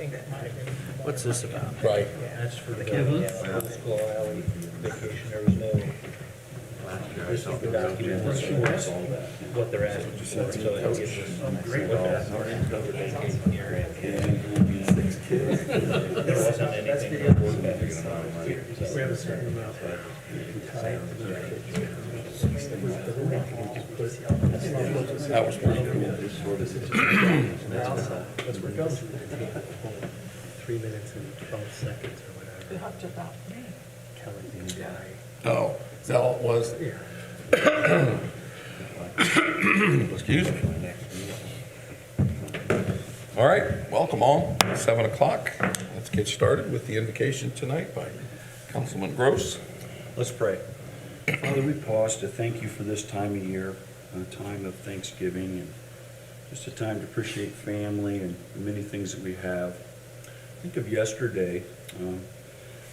think that might have been. What's this about? Right. That's for the Fiscal alley vacation, there was no. This is the document that supports what they're asking for, so that gives us what they're covered vacation area. There wasn't anything. We have a certain amount. That was pretty cool. That's where it goes. 3 minutes and 12 seconds or whatever. We talked about me. Counting the guy. Oh, is that all it was? Yeah. Excuse me. All right, welcome all. 7 o'clock. Let's get started with the invocation tonight by Councilman Gross. Let's pray. Father, we pause to thank you for this time of year, a time of Thanksgiving, and just a time to appreciate family and the many things that we have. Think of yesterday,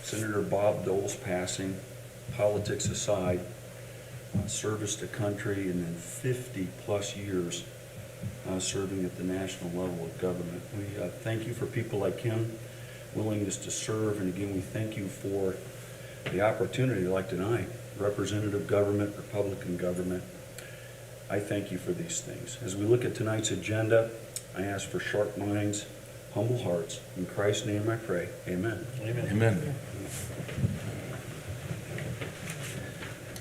Senator Bob Dole's passing, politics aside, service to country, and then 50-plus years serving at the national level of government. We thank you for people like him, willingness to serve, and again, we thank you for the opportunity like tonight, representative government, Republican government. I thank you for these things. As we look at tonight's agenda, I ask for sharp minds, humble hearts. In Christ's name I pray. Amen. Amen. Amen.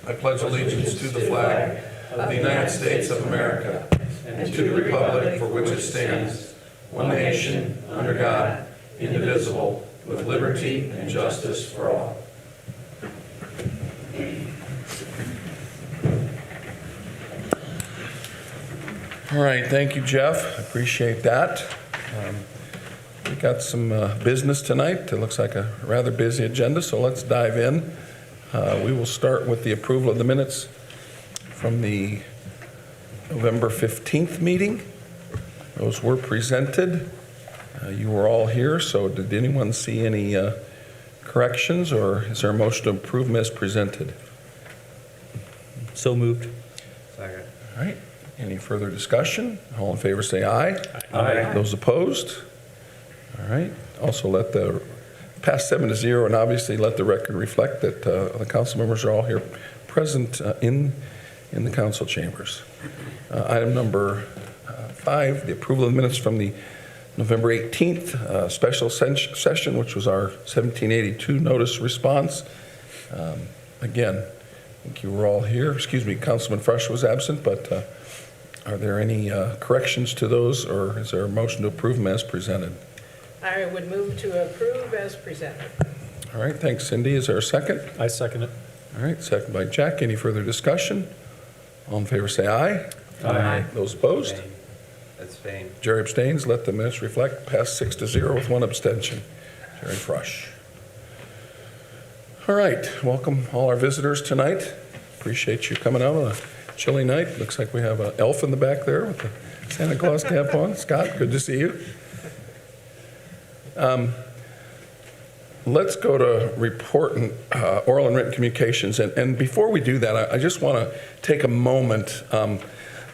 I pledge allegiance to the flag of the United States of America and to the republic for which it stands, one nation, under God, indivisible, with liberty and justice for all. All right, thank you, Jeff. I appreciate that. We got some business tonight. It looks like a rather busy agenda, so let's dive in. We will start with the approval of the minutes from the November 15th meeting. Those were presented. You were all here, so did anyone see any corrections, or is there a motion to approve as presented? So moved. Second. All right. Any further discussion? All in favor say aye. Aye. Those opposed? All right. Also let the pass 7-0, and obviously let the record reflect that the council members are all here present in the council chambers. Item number 5, the approval of the minutes from the November 18th special session, which was our 1782 notice response. Again, I think you were all here. Excuse me, Councilman Fresh was absent, but are there any corrections to those, or is there a motion to approve them as presented? I would move to approve as presented. All right, thanks, Cindy. Is there a second? I second it. All right, second by Jack. Any further discussion? All in favor say aye. Aye. Those opposed? Abstain. Jerry abstains. Let the minutes reflect. Pass 6-0 with 1 abstention. Jerry Fresh. All right, welcome all our visitors tonight. Appreciate you coming out on a chilly night. Looks like we have an elf in the back there with the Santa Claus cap on. Scott, good to see you. Let's go to report and oral and written communications. And before we do that, I just want to take a moment.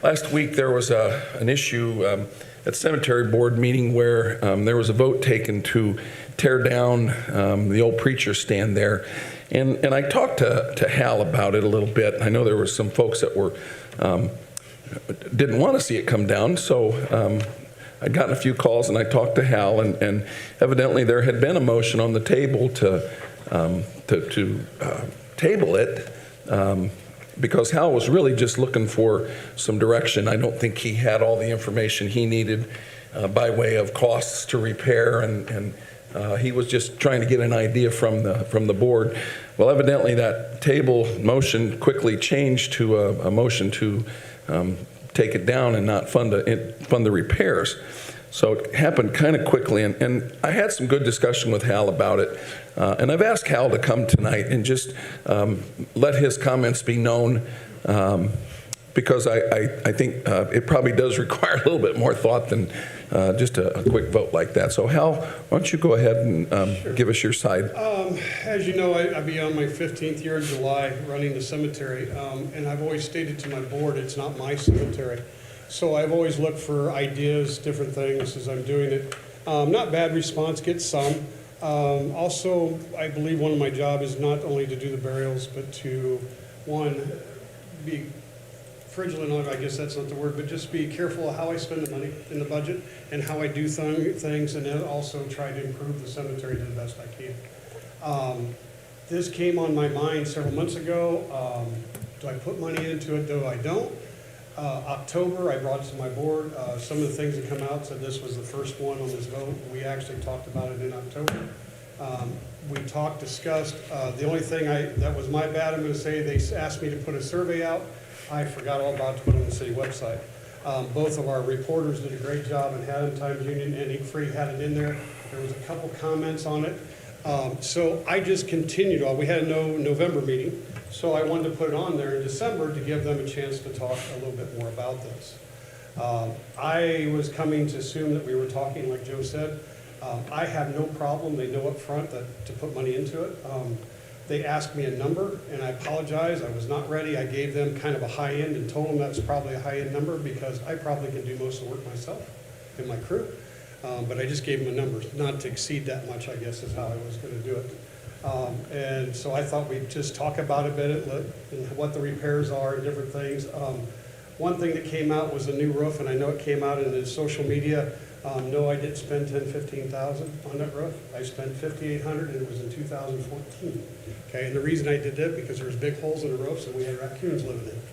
Last week there was an issue at cemetery board meeting where there was a vote taken to tear down the old preacher stand there. And I talked to Hal about it a little bit. I know there were some folks that were didn't want to see it come down, so I'd gotten a few calls, and I talked to Hal, and evidently there had been a motion on the table to table it because Hal was really just looking for some direction. I don't think he had all the information he needed by way of costs to repair, and he was just trying to get an idea from the board. Well, evidently that table motion quickly changed to a motion to take it down and not fund the repairs. So it happened kind of quickly, and I had some good discussion with Hal about it. And I've asked Hal to come tonight and just let his comments be known, because I think it probably does require a little bit more thought than just a quick vote like that. So Hal, why don't you go ahead and Sure. give us your side. As you know, I'll be on my 15th year in July running the cemetery, and I've always stated to my board it's not my cemetery. So I've always looked for ideas, different things as I'm doing it. Not bad response, get some. Also, I believe one of my job is not only to do the burials, but to, one, be vigilant, I guess that's not the word, but just be careful of how I spend the money in the budget and how I do things, and then also try to improve the cemetery to the best I can. This came on my mind several months ago. Do I put money into it? Do I don't? October, I brought it to my board. Some of the things that come out said this was the first one on this vote. We actually talked about it in October. We discussed. The only thing that was my bad, I'm going to say, they asked me to put a survey out. I forgot all about to put it on the city website. Both of our reporters did a great job and Haddam Times Union and Ink Free had it in there. There was a couple comments on it. So I just continued on. We had no November meeting, so I wanted to put it on there in December to give them a chance to talk a little bit more about this. I was coming to assume that we were talking, like Joe said. I have no problem, they know up front that to put money into it. They asked me a number, and I apologize, I was not ready. I gave them kind of a high end and told them that's probably a high end number because I probably can do most of the work myself and my crew. But I just gave them a number, not to exceed that much, I guess, is how I was going to do it. And so I thought we'd just talk about it a bit and what the repairs are and different things. One thing that came out was a new roof, and I know it came out in the social media. No, I didn't spend $10,000-15,000 on that roof. I spent $5,800, and it was in 2014. Okay, and the reason I did that because there was big holes in the roofs and we had raccoons living in it.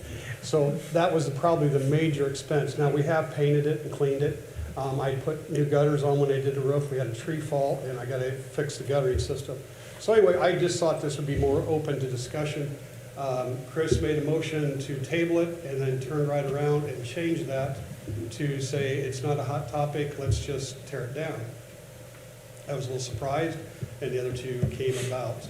So that was probably the major expense. Now we have painted it and cleaned it. I put new gutters on when I did the roof. We had a tree fall, and I got to fix the guttering system. So anyway, I just thought this would be more open to discussion. Chris made a motion to table it and then turn right around and change that to say it's not a hot topic, let's just tear it down. I was a little surprised, and the other two came about.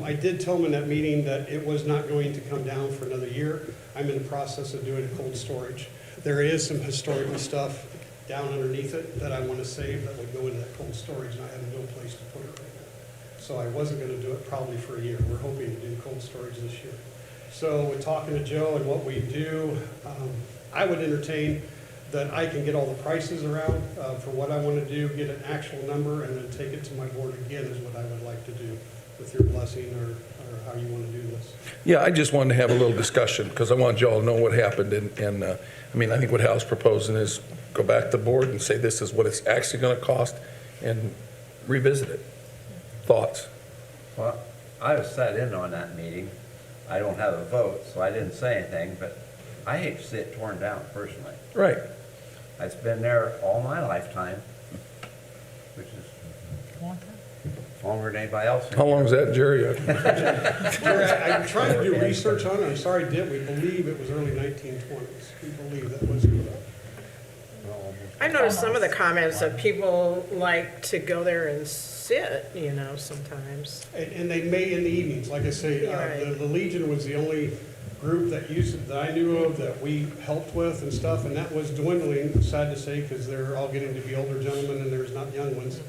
I did tell him in that meeting that it was not going to come down for another year. I'm in the process of doing a cold storage. There is some historical stuff down underneath it that I want to save that would go into that cold storage, and I have no place to put it right now. So I wasn't going to do it probably for a year. We're hoping to do cold storage this year. So with talking to Joe and what we do, I would entertain that I can get all the prices around for what I want to do, get an actual number, and then take it to my board again is what I would like to do with your blessing or how you want to do this. Yeah, I just wanted to have a little discussion because I want y'all to know what happened. And I mean, I think what Hal's proposing is go back to the board and say this is what it's actually going to cost and revisit it. Thoughts? Well, I was sat in on that meeting. I don't have a vote, so I didn't say anything, but I hate to see it torn down personally. Right. It's been there all my lifetime, which is longer than anybody else. How long is that, Jerry? Jerry, I'm trying to do research on it. I'm sorry, we believe it was early 1920s. We believe that was I noticed some of the comments that people like to go there and sit, sometimes. And they may in the evenings, like I say, Right. the Legion was the only group that used it that I knew of that we helped with and stuff, and that was dwindling, sad to say, because they're all getting to be older gentlemen and there's not young ones.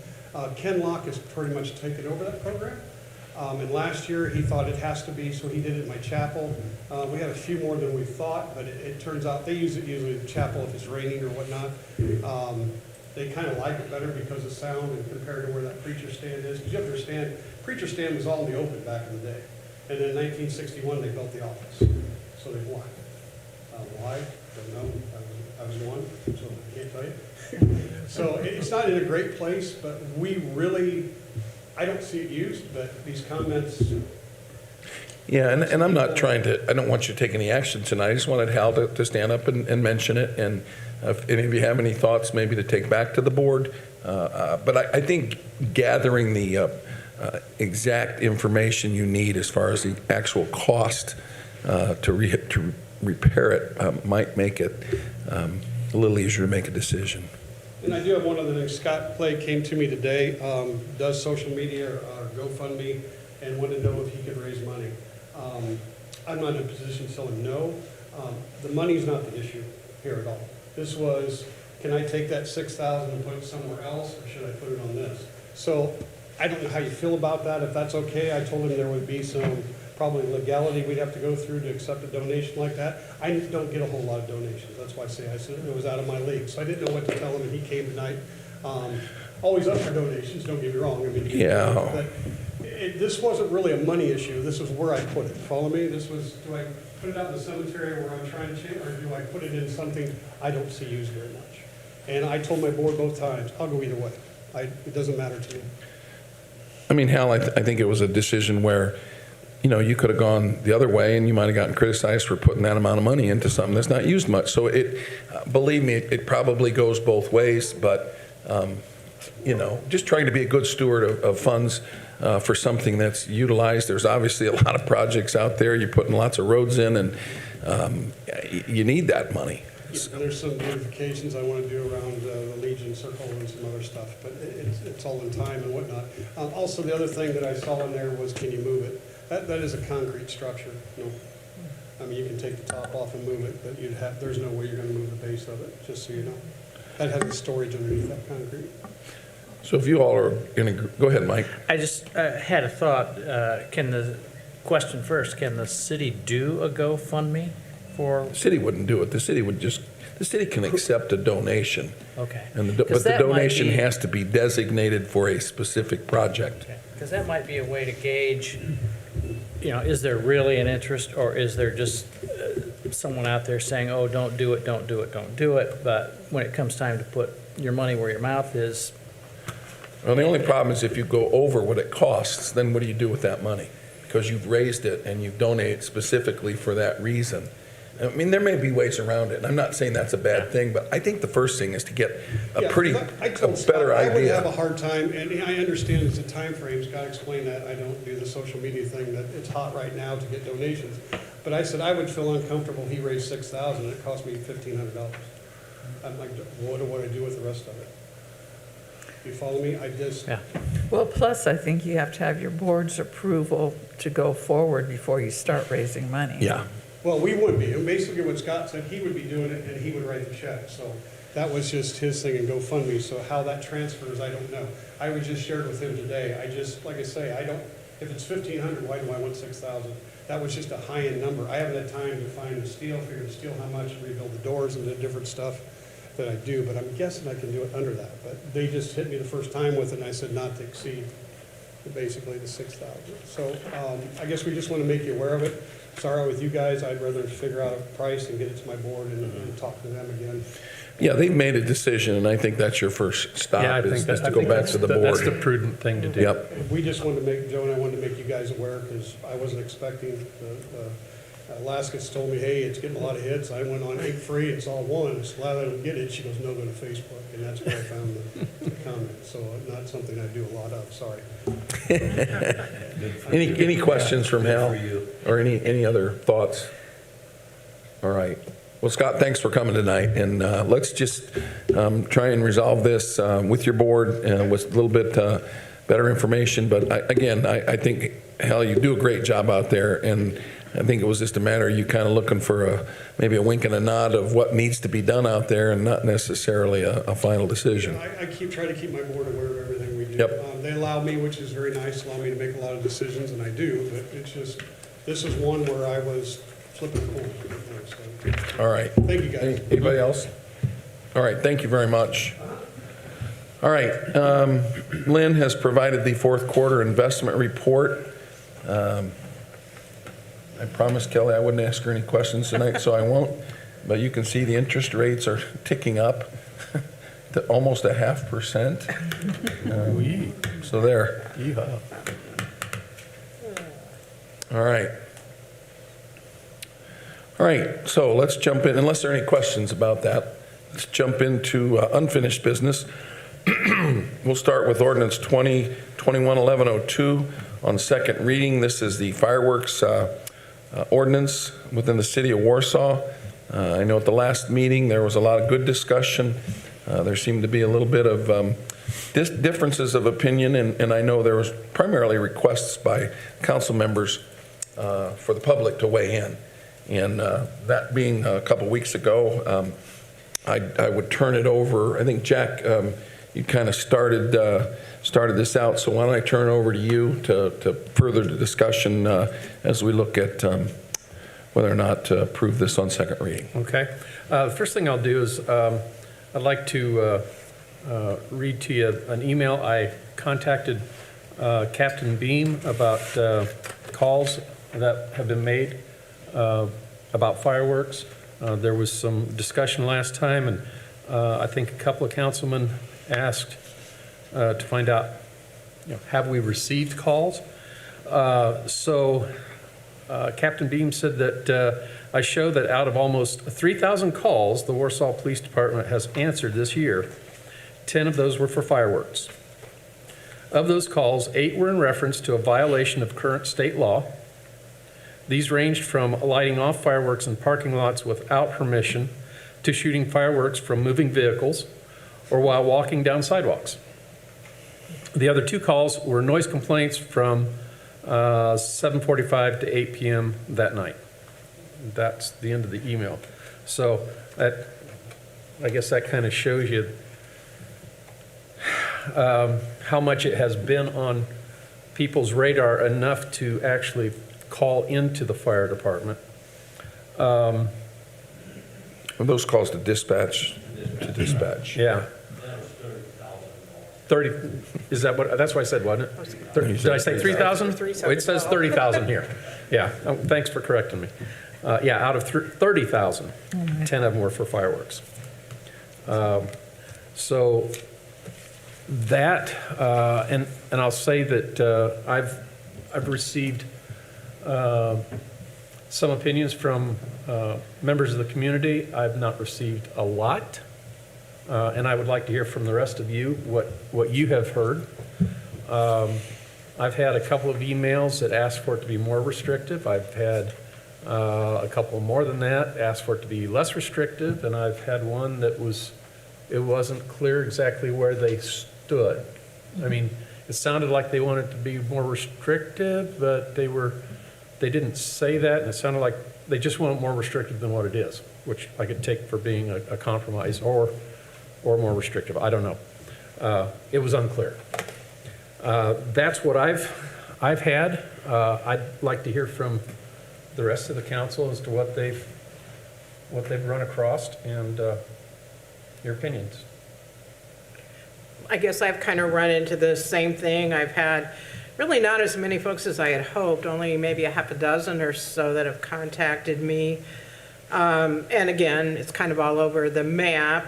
Ken Locke has pretty much taken over that program. And last year he thought it has to be, so he did it in my chapel. We had a few more than we thought, but it turns out they use it usually in the chapel if it's raining or whatnot. They kind of like it better because of sound and compared to where that preacher stand is. Because you have to understand, preacher stand was all in the open back in the day. And then in 1961 they built the office. So they won. Why? Don't know. I was one, so I can't tell you. So it's not in a great place, but we really, I don't see it used, but these comments. Yeah, and I'm not trying to, I don't want you to take any action tonight. I just wanted Hal to stand up and mention it. And if any of you have any thoughts, maybe to take back to the board. But I think gathering the exact information you need as far as the actual cost to repair it might make it a little easier to make a decision. And I do have one other thing. Scott Clay came to me today, does social media, GoFundMe, and wanted to know if he could raise money. I'm not in a position to tell him no. The money's not the issue here at all. This was, can I take that $6,000 and put it somewhere else, or should I put it on this? So I don't know how you feel about that. If that's okay, I told him there would be some probably legality we'd have to go through to accept a donation like that. I don't get a whole lot of donations. That's why I said it was out of my league. So I didn't know what to tell him, and he came tonight. always up for donations, don't get me wrong, I mean. Yeah. But this wasn't really a money issue, this was where I put it, follow me? This was, do I put it out in the cemetery where I'm trying to change, or do I put it in something I don't see used very much? And I told my board both times, I'll go either way, it doesn't matter to me. I mean, Hal, I think it was a decision where, you know, you could have gone the other way and you might have gotten criticized for putting that amount of money into something that's not used much. So believe me, it probably goes both ways, but, you know, just trying to be a good steward of funds for something that's utilized. There's obviously a lot of projects out there. You're putting lots of roads in, and you need that money. And there's some beautifications I want to do around the Legion Circle and some other stuff, but it's all in time and whatnot. Also, the other thing that I saw in there was, can you move it? That is a concrete structure. No, I mean, you can take the top off and move it, but there's no way you're going to move the base of it, just so you know. That has the storage underneath that concrete. So if you all are going to, go ahead, Mike. I just had a thought. Question first, can the city do a GoFundMe for? The city wouldn't do it. The city can accept a donation. Okay. But the that might donation be- has to be designated for a specific project. Because that might be a way to gauge, you know, is there really an interest, or is there just someone out there saying, oh, don't do it, don't do it, don't do it, but when it comes time to put your money where your mouth is. Well, the only problem is if you go over what it costs, then what do you do with that money? Because you've raised it and you've donated specifically for that reason. I mean, there may be ways around it, and I'm not saying that's a bad thing, but I think the first thing is to get a better I would have a idea. hard time, and I understand it's a time frame, Scott explained that, I don't do the social media thing, that it's hot right now to get donations. But I said I would feel uncomfortable, he raised $6,000, and it cost me $1,500. I'm like, what do I do with the rest of it? You follow me? Yeah. Well, plus, I think you have to have your board's approval to go forward before you start raising money. Yeah. Well, we would be, and basically what Scott said, he would be doing it, and he would write the check, so that was just his thing and GoFundMe, so how that transfers, I don't know. I was just shared with him today, like I say, if it's $1,500, why do I want $6,000? That was just a high-end number. I haven't had time to find the steel, figure the steel how much, rebuild the doors and the different stuff that I do, but I'm guessing I can do it under that. But they just hit me the first time with it, and I said not to exceed basically the $6,000. So I guess we just want to make you aware of it. Sorry with you guys, I'd rather figure out a price and get it to my board and talk to them again. Yeah, they've made a decision, and I think that's your first stop, Yeah, I is think to go back to the that's the board. prudent thing to do. Yep. We just wanted to make, Joe and I wanted to make you guys aware, because I wasn't expecting, Alaska's told me, hey, it's getting a lot of hits. I went on Ain't Free, it's all one. So glad I don't get it. She goes, no, go to Facebook. And that's where I found the comment. So not something I do a lot of, sorry. Any questions from Hal? Or any other thoughts? All right. Well, Scott, thanks for coming tonight, and let's just try and resolve this with your board with a little bit better information. But I think, Hal, you do a great job out there, and I think it was just a matter of you kind of looking for maybe a wink and a nod of what needs to be done out there, and not necessarily a final decision. I try to keep my board aware of everything we do. Yep. They allow me, which is very nice, allow me to make a lot of decisions, and I do, but it's just, this is one where I was flipping the coin. So, All right. thank you, guys. Anybody else? All right, thank you very much. All right, Lynn has provided the fourth quarter investment report. I promised Kelly I wouldn't ask her any questions tonight, so I won't. But you can see the interest rates are ticking up to almost 0.5%. So there. Yeehaw. All right. All right, so let's jump in, unless there are any questions about that. Let's jump into unfinished business. We'll start with Ordinance 2021-1102 on second reading. This is the fireworks ordinance within the city of Warsaw. I know at the last meeting there was a lot of good discussion. There seemed to be a little bit of differences of opinion, and I know there was primarily requests by council members for the public to weigh in. And that being a couple weeks ago, I would turn it over. I think, Jack, you kind of started this out, so why don't I turn it over to you to further the discussion as we look at whether or not to approve this on second reading. Okay. The first thing I'll do is I'd like to read to you an email. I contacted Captain Beam about calls that have been made about fireworks. There was some discussion last time, and I think a couple of councilmen asked to find out, have we received calls? So Captain Beam said that I show that out of almost 3,000 calls the Warsaw Police Department has answered this year, 10 of those were for fireworks. Of those calls, 8 were in reference to a violation of current state law. These ranged from lighting off fireworks in parking lots without permission to shooting fireworks from moving vehicles or while walking down sidewalks. The other 2 calls were noise complaints from 7:45 to 8 p.m. that night. That's the end of the email. So I guess that kind of shows you how much it has been on people's radar, enough to actually call into the fire department. Well, those calls to dispatch, Yeah. 30, is that what, that's what I said, wasn't it? Did I say 3,000? Oh, it says 30,000 here. Yeah, thanks for correcting me. Yeah, out of 30,000, 10 of them were for fireworks. So that, and I'll say that I've received some opinions from members of the community. I've not received a lot. And I would like to hear from the rest of you what you have heard. I've had a couple of emails that ask for it to be more restrictive. I've had a couple more than that ask for it to be less restrictive, and I've had one that it wasn't clear exactly where they stood. I mean, it sounded like they wanted to be more restrictive, but they didn't say that, and it sounded like they just want it more restrictive than what it is, which I could take for being a compromise or more restrictive. I don't know. It was unclear. That's what I've had. I'd like to hear from the rest of the council as to what they've run across and your opinions. I guess I've kind of run into the same thing. I've had really not as many folks as I had hoped, only maybe a half a dozen or so that have contacted me. And again, it's kind of all over the map.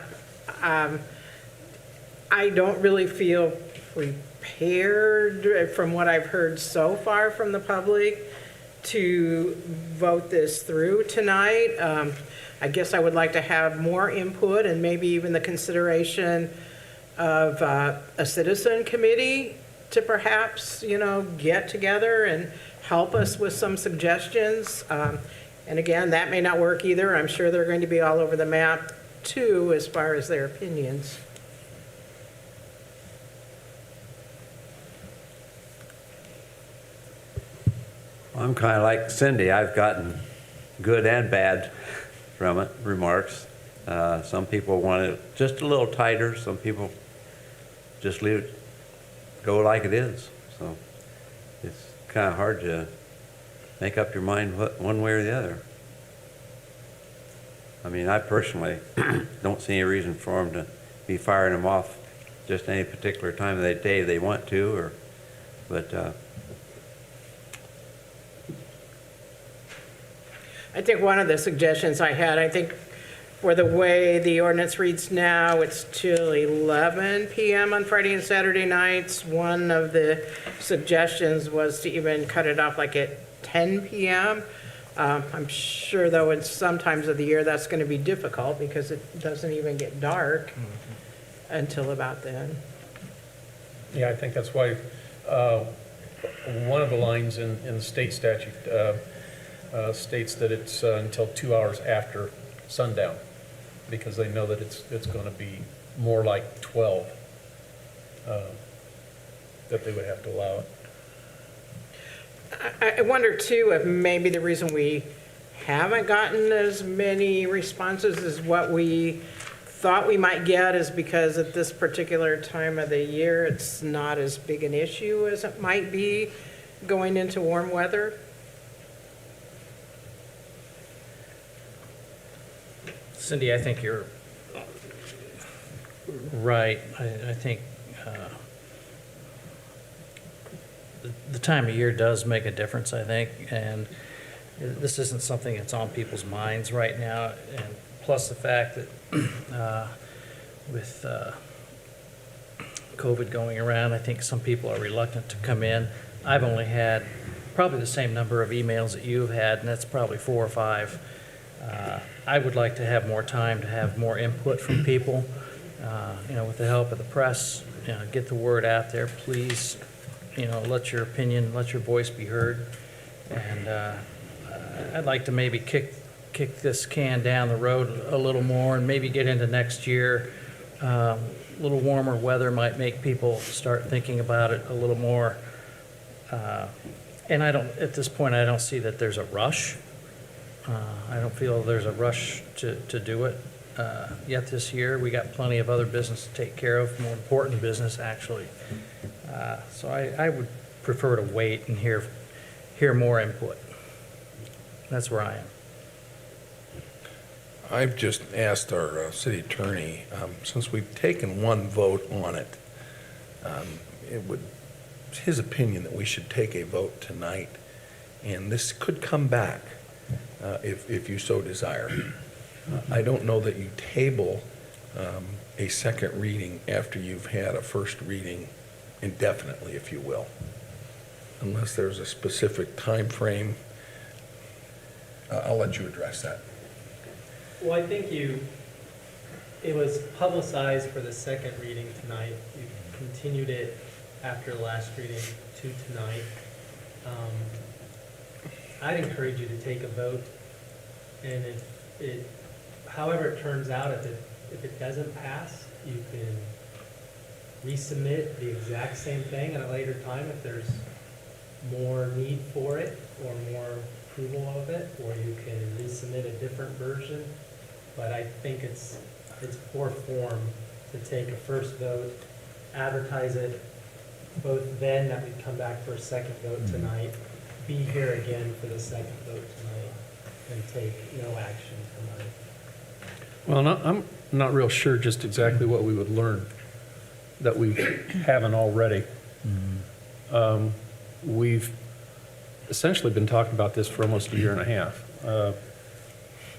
I don't really feel prepared from what I've heard so far from the public to vote this through tonight. I guess I would like to have more input and maybe even the consideration of a citizen committee to perhaps, get together and help us with some suggestions. And again, that may not work either. I'm sure they're going to be all over the map too, as far as their opinions. I'm kind of like Cindy. I've gotten good and bad from it, remarks. Some people want it just a little tighter. Some people just leave it go like it is. So it's kind of hard to make up your mind one way or the other. I mean, I personally don't see any reason for them to be firing them off just any particular time of the day they want to, but I think one of the suggestions I had, I think for the way the ordinance reads now, it's till 11 p.m. on Friday and Saturday nights. One of the suggestions was to even cut it off like at 10 p.m. I'm sure, though, in some times of the year that's going to be difficult because it doesn't even get dark until about then. Yeah, I think that's why one of the lines in the state statute states that it's until 2 hours after sundown, because they know that it's going to be more like 12 that they would have to allow it. I wonder, too, if maybe the reason we haven't gotten as many responses as what we thought we might get is because at this particular time of the year, it's not as big an issue as it might be going into warm weather. Cindy, I think you're Right, I think the time of year does make a difference, I think, and this isn't something that's on people's minds right now, and plus the fact that with COVID going around, I think some people are reluctant to come in. I've only had probably the same number of emails that you've had, and that's probably 4 or 5. I would like to have more time to have more input from people, with the help of the press, get the word out there, please, let your opinion, let your voice be heard. And I'd like to maybe kick this can down the road a little more and maybe get into next year. A little warmer weather might make people start thinking about it a little more. And at this point, I don't see that there's a rush. I don't feel there's a rush to do it yet this year. We got plenty of other business to take care of, more important business, actually. So I would prefer to wait and hear more input. That's where I am. I've just asked our city attorney, since we've taken one vote on it, it's his opinion that we should take a vote tonight, and this could come back if you so desire. I don't know that you table a second reading after you've had a first reading indefinitely, if you will, unless there's a specific time frame. I'll let you address that. Well, I think it was publicized for the second reading tonight. You continued it after the last reading to tonight. I'd encourage you to take a vote, and however it turns out, if it doesn't pass, you can resubmit the exact same thing at a later time if there's more need for it or more approval of it, or you can resubmit a different version. But I think it's poor form to take a first vote, advertise it, vote then that we'd come back for a second vote tonight, be here again for the second vote tonight, and take no action tonight. Well, I'm not real sure just exactly what we would learn that we haven't already. We've essentially been talking about this for almost a year and a half.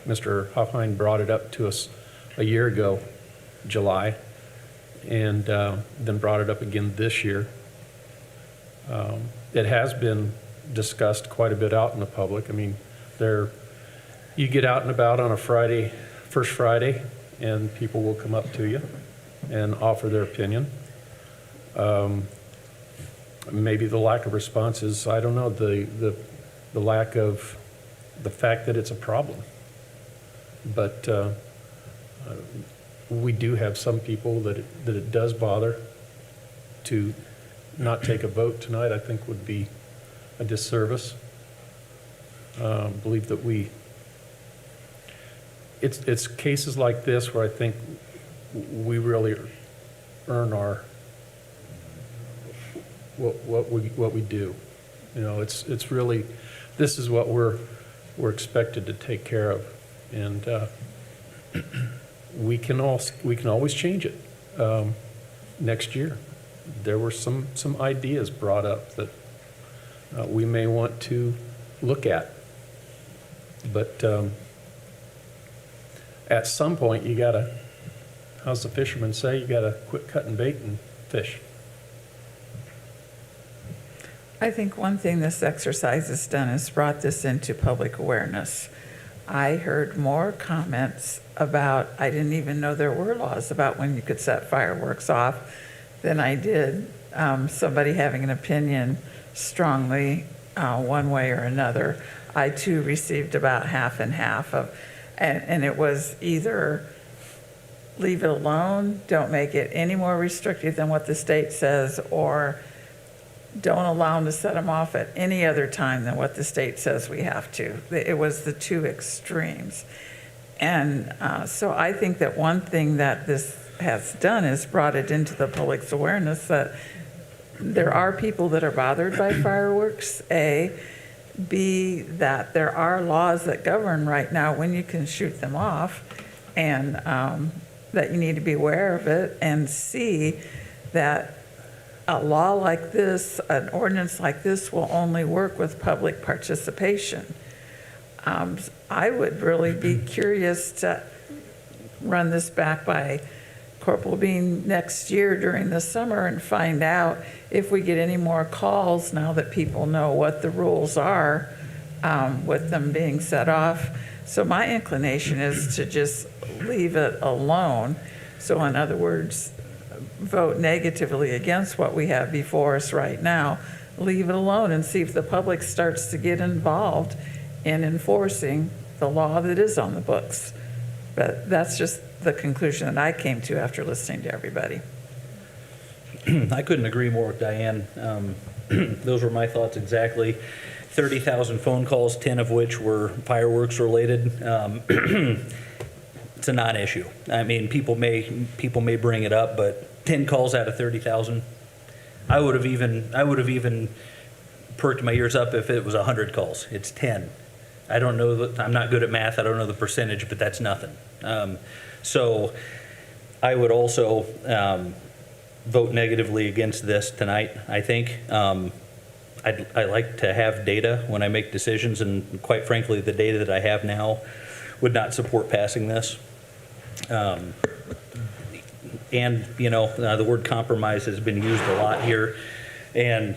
Mr. Hoffheim brought it up to us a year ago, July, and then brought it up again this year. It has been discussed quite a bit out in the public. I mean, you get out and about on a Friday, first Friday, and people will come up to you and offer their opinion. Maybe the lack of response is, I don't know, the lack of the fact that it's a problem. But we do have some people that it does bother. To not take a vote tonight, I think, would be a disservice. Believe that it's cases like this where I think we really earn our what we do. It's really, this is what we're expected to take care of, and we can always change it next year. There were some ideas brought up that we may want to look at, but at some point you gotta, how's the fisherman say, you gotta quit cutting bait and fish. I think one thing this exercise has done is brought this into public awareness. I heard more comments about, I didn't even know there were laws about when you could set fireworks off than I did somebody having an opinion strongly one way or another. I too received about half and half and it was either leave it alone, don't make it any more restrictive than what the state says, or don't allow them to set them off at any other time than what the state says we have to. It was the two extremes. And so I think that one thing that this has done is brought it into the public's awareness that there are people that are bothered by fireworks, A. B, that there are laws that govern right now when you can shoot them off. And that you need to be aware of it, and C, that a law like this, an ordinance like this will only work with public participation. I would really be curious to run this back by Corporal Bean next year during the summer and find out if we get any more calls now that people know what the rules are, with them being set off. So my inclination is to just leave it alone. So in other words, vote negatively against what we have before us right now, leave it alone and see if the public starts to get involved in enforcing the law that is on the books. But that's just the conclusion that I came to after listening to everybody. I couldn't agree more with Diane. Those were my thoughts exactly. 30,000 phone calls, 10 of which were fireworks related. It's a non-issue. I mean, people may bring it up, but 10 calls out of 30,000. I would have even perked my ears up if it was 100 calls. It's 10. I don't know, I'm not good at math, I don't know the percentage, but that's nothing. So I would also vote negatively against this tonight, I think. I like to have data when I make decisions, and quite frankly, the data that I have now would not support passing this. And, you know, the word compromise has been used a lot here, and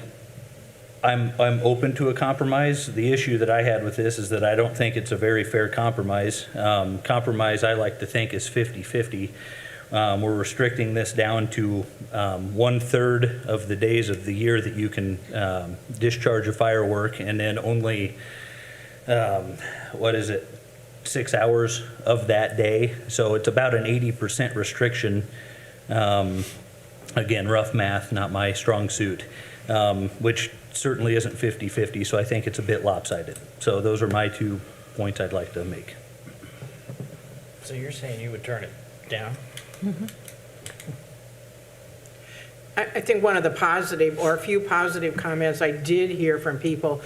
I'm open to a compromise. The issue that I had with this is that I don't think it's a very fair compromise. Compromise, I like to think, is 50-50. We're restricting this down to 1/3 of the days of the year that you can discharge a firework, and then only, 6 hours of that day. So it's about an 80% restriction. Again, rough math, not my strong suit, which certainly isn't 50-50, so I think it's a bit lopsided. So those are my 2 points I'd like to make. So you're saying you would turn it down? I think one of the positive, or a few positive comments I did hear from people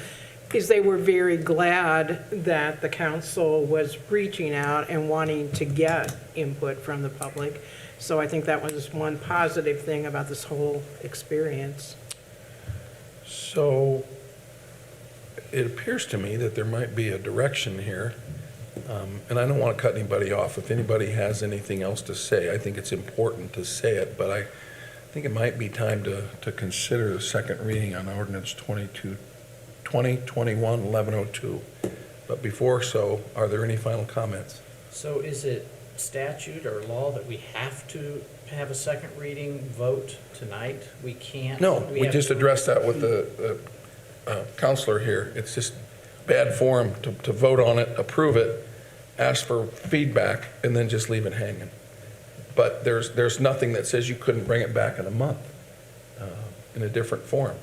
is they were very glad that the council was reaching out and wanting to get input from the public. So I think that was one positive thing about this whole experience. So it appears to me that there might be a direction here, and I don't want to cut anybody off. If anybody has anything else to say, I think it's important to say it, but I think it might be time to consider the second reading on Ordinance 2021-1102. But before so, are there any final comments? So is it statute or law that we have to have a second reading vote tonight? We can't? No, Do we have just to- addressed that with the counselor here. It's just bad form to vote on it, approve it, ask for feedback, and then just leave it hanging. But there's nothing that says you couldn't bring it back in a month in a different form.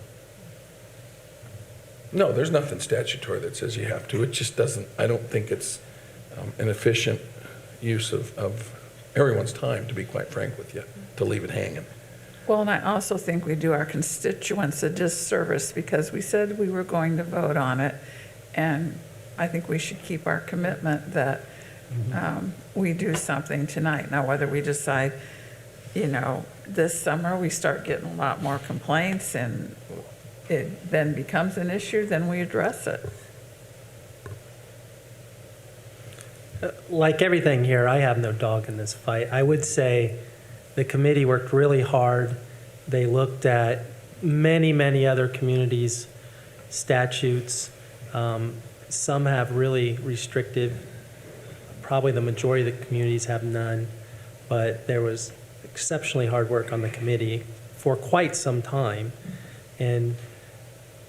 No, there's nothing statutory that says you have to. It just doesn't, I don't think it's an efficient use of everyone's time, to be quite frank with you, to leave it hanging. Well, and I also think we do our constituents a disservice because we said we were going to vote on it, and I think we should keep our commitment that we do something tonight. Now, whether we decide, this summer we start getting a lot more complaints and it then becomes an issue, then we address it. Like everything here, I have no dog in this fight. I would say the committee worked really hard. They looked at many, many other communities' statutes. Some have really restrictive. Probably the majority of the communities have none. But there was exceptionally hard work on the committee for quite some time. And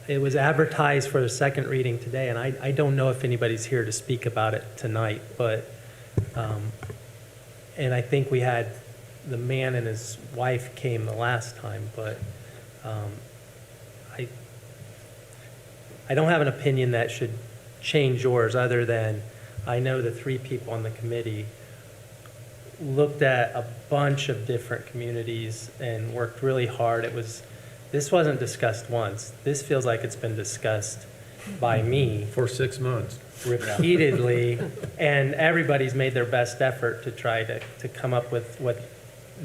it was advertised for the second reading today, and I don't know if anybody's here to speak about it tonight, but, and I think we had, the man and his wife came the last time, but I don't have an opinion that should change yours, other than I know the 3 people on the committee looked at a bunch of different communities and worked really hard. This wasn't discussed once. This feels like it's been discussed by me For 6 months. repeatedly, and everybody's made their best effort to try to come up with what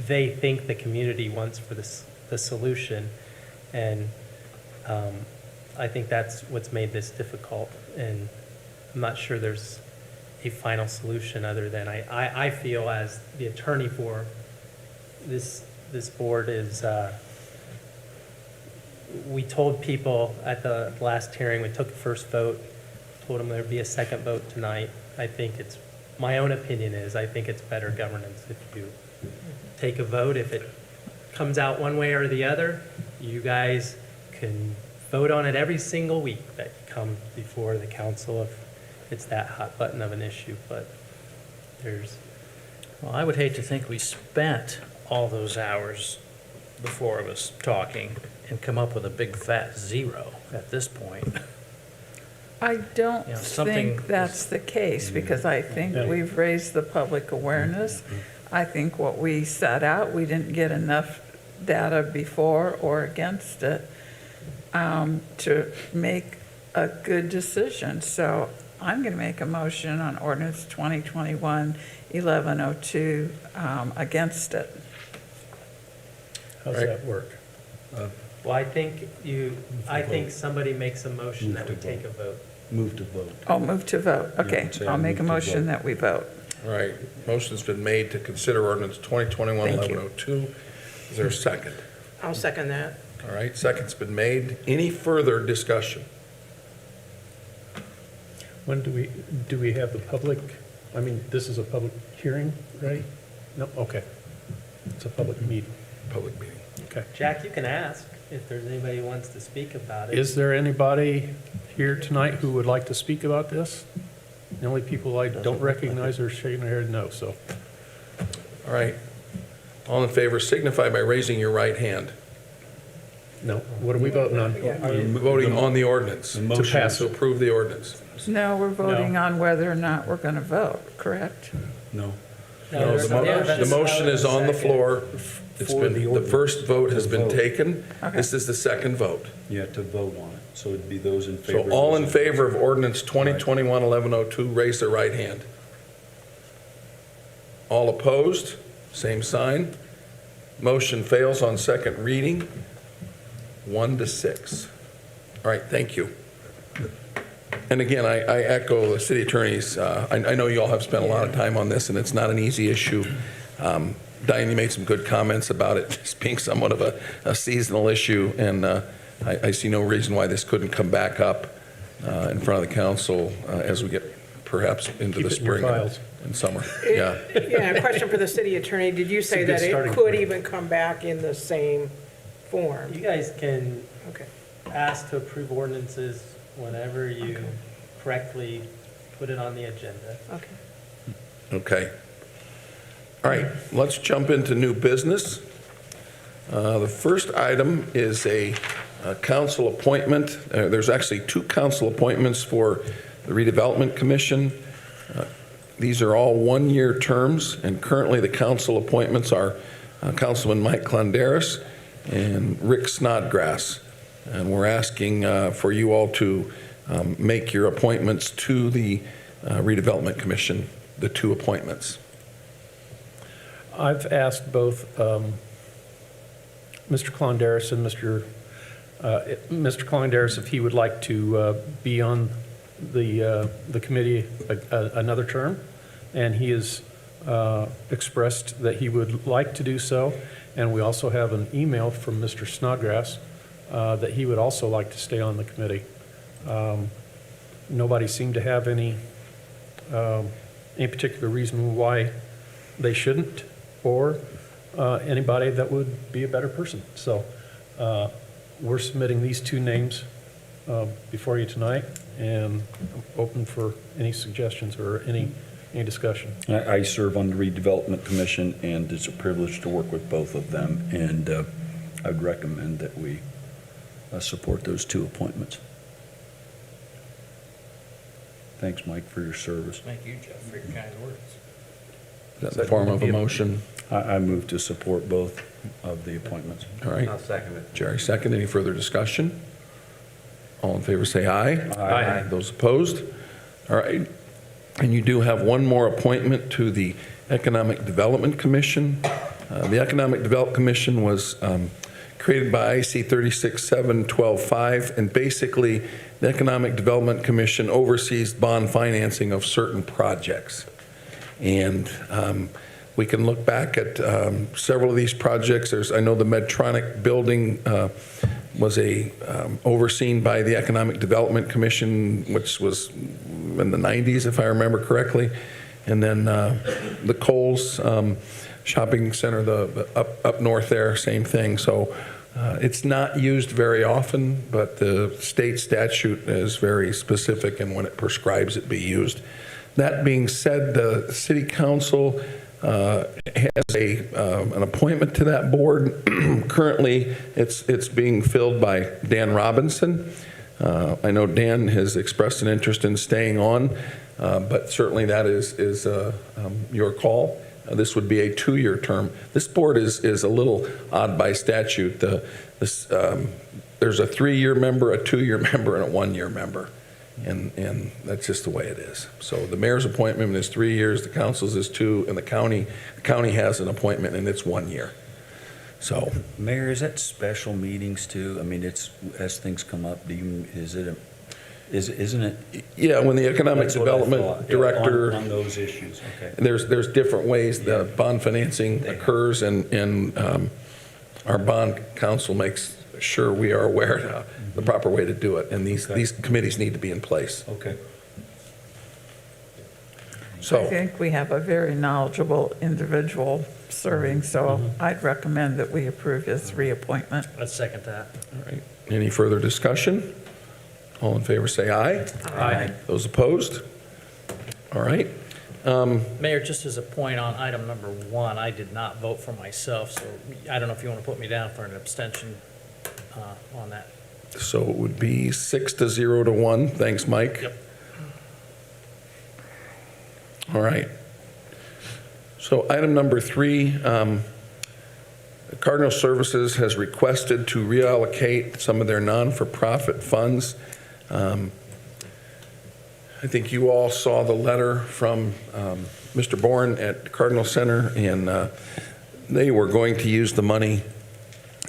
they think the community wants for the solution. And I think that's what's made this difficult, and I'm not sure there's a final solution other than I feel as the attorney for this board is, we told people at the last hearing, we took the first vote, told them there'd be a second vote tonight. I think it's, my own opinion is, I think it's better governance if you take a vote. If it comes out one way or the other, you guys can vote on it every single week that comes before the council if it's that hot button of an issue, but there's, Well, I would hate to think we spent all those hours before it was talking and come up with a big fat zero at this point. I don't You know, something- think that's the case, because I think Yeah. we've raised the public awareness. I think what we set out, we didn't get enough data before or against it to make a good decision. So I'm going to make a motion on ordinance 2021-1102 against it. How's Right. that work? well, I think somebody makes a motion that we take a vote. Move to vote. Oh, move to vote. Okay, can say I'll make a move to motion vote. that we vote. All right, motion's been made to consider ordinance 2021-1102. Is there a second? I'll second that. All right, second's been made. Any further discussion? When do we have the public, I mean, this is a public hearing, right? No, okay. It's a public meeting, Public meeting. okay. Jack, you can ask if there's anybody who wants to speak about it. Is there anybody here tonight who would like to speak about this? The only people I don't recognize are shaking their head no, so. All right. All in favor signify by raising your right hand. No, what are we voting on? Voting on the ordinance. The To motion pass, is- to approve the ordinance. No, we're voting on whether or not we're going to vote, correct? No. No, there's- the yeah, that's- motion is on the floor. It's For been, the the ordinance. first vote has To been vote. taken. Okay. This is the second vote. You have to vote on it, so it'd be those in favor. So all in favor of ordinance 2021-1102, raise their right hand. All opposed, same sign. Motion fails on second reading, 1-6. All right, thank you. And again, I echo the city attorney's, I know you all have spent a lot of time on this, and it's not an easy issue. Diane, you made some good comments about it just being somewhat of a seasonal issue, and I see no reason why this couldn't come back up in front of the council as we get perhaps into Keep the it in your spring files. and summer. Yeah. Yeah, a question for the city attorney. Did you say It's a good that it starting could point. even come back in the same form? You guys can Okay. ask to approve ordinances whenever you correctly put it on the agenda. Okay. Okay. All right, let's jump into new business. The first item is a council appointment. There's actually two council appointments for the Redevelopment Commission. These are all one-year terms, and currently the council appointments are Councilman Mike Clondaris and Rick Snodgrass. And we're asking for you all to make your appointments to the Redevelopment Commission, the two appointments. I've asked both Mr. Clondaris and Mr. Clondaris if he would like to be on the committee another term, and he has expressed that he would like to do so. And we also have an email from Mr. Snodgrass that he would also like to stay on the committee. Nobody seemed to have any particular reason why they shouldn't, or anybody that would be a better person. So we're submitting these two names before you tonight, and I'm open for any suggestions or any discussion. I serve on the Redevelopment Commission, and it's a privilege to work with both of them, and I would recommend that we support those two appointments. Thanks, Mike, for your service. Thank you, Jeff, for your kind words. Is that in the form of a motion? I move to support both of the appointments. All right. I'll second it. Jerry, second. Any further discussion? All in favor, say aye. Aye. Those opposed? All right. And you do have one more appointment to the Economic Development Commission. The Economic Development Commission was created by IC 367125, and basically, the Economic Development Commission oversees bond financing of certain projects. And we can look back at several of these projects. I know the Medtronic building was overseen by the Economic Development Commission, which was in the 90s, if I remember correctly. And then the Kohl's shopping center, up north there, same thing. So it's not used very often, but the state statute is very specific in when it prescribes it be used. That being said, the city council has an appointment to that board. Currently, it's being filled by Dan Robinson. I know Dan has expressed an interest in staying on, but certainly that is your call. This would be a 2-year term. This board is a little odd by statute. There's a 3-year member, a 2-year member, and a 1-year member. And that's just the way it is. So the mayor's appointment is 3 years, the council's is 2, and the county has an appointment, and it's 1 year. So, Mayor, is that special meetings too? I mean, it's, as things come up, isn't it? yeah, when the economic That's what I development thought. director, On those issues, okay. there's different ways the bond financing occurs, and our bond council makes sure we are aware of the proper way to do it, and these committees need to be in place. Okay. So. I think we have a very knowledgeable individual serving, so I'd recommend that we approve his reappointment. Let's second that. All right. Any further discussion? All in favor, say aye. Aye. Those opposed? All right. Mayor, just as a point on item number 1, I did not vote for myself, so I don't know if you want to put me down for an abstention on that. So it would be 6-0 to 1. Thanks, Mike. Yep. All right. So item number 3, Cardinal Services has requested to reallocate some of their non-for-profit funds. I think you all saw the letter from Mr. Bourne at Cardinal Center, and they were going to use the money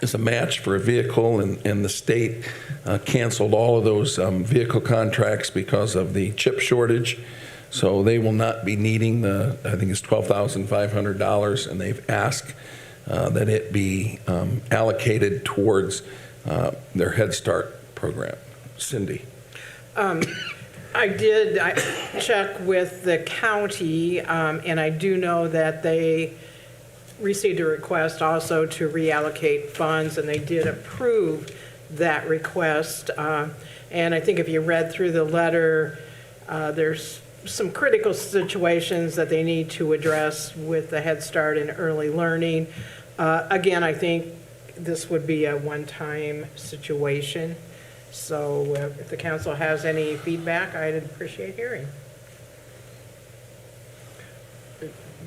as a match for a vehicle, and the state canceled all of those vehicle contracts because of the chip shortage. So they will not be needing I think it's $12,500, and they've asked that it be allocated towards their Head Start program. Cindy. I did check with the county, and I do know that they received a request also to reallocate funds, and they did approve that request. And I think if you read through the letter, there's some critical situations that they need to address with the Head Start and early learning. Again, I think this would be a one-time situation. So if the council has any feedback, I'd appreciate hearing.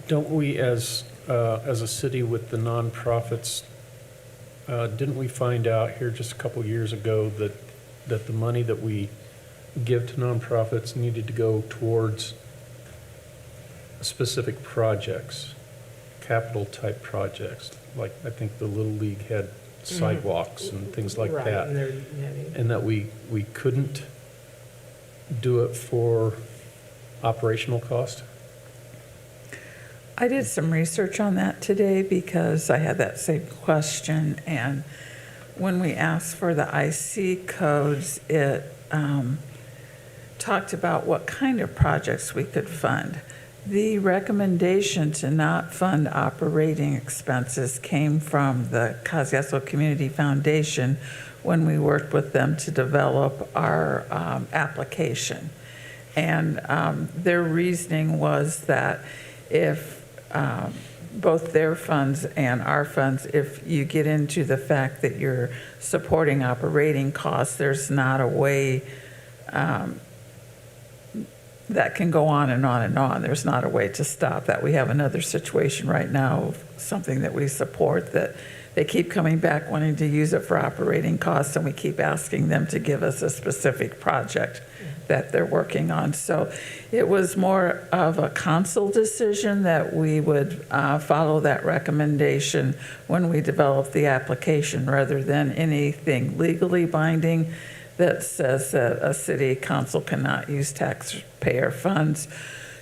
Don't we, as a city with the nonprofits, didn't we find out here just a couple years ago that the money that we give to nonprofits needed to go towards specific projects, capital type projects? Like I think the Little League had sidewalks and things like Right, that. and And that we couldn't do it for operational cost? I did some research on that today because I had that same question, and when we asked for the IC codes, it talked about what kind of projects we could fund. The recommendation to not fund operating expenses came from the Kosciuszko Community Foundation when we worked with them to develop our application. And their reasoning was that if both their funds and our funds, if you get into the fact that you're supporting operating costs, there's not a way that can go on and on and on. There's not a way to stop that. We have another situation right now, something that we support that they keep coming back wanting to use it for operating costs, and we keep asking them to give us a specific project that they're working on. So it was more of a council decision that we would follow that recommendation when we develop the application, rather than anything legally binding that says that a city council cannot use taxpayer funds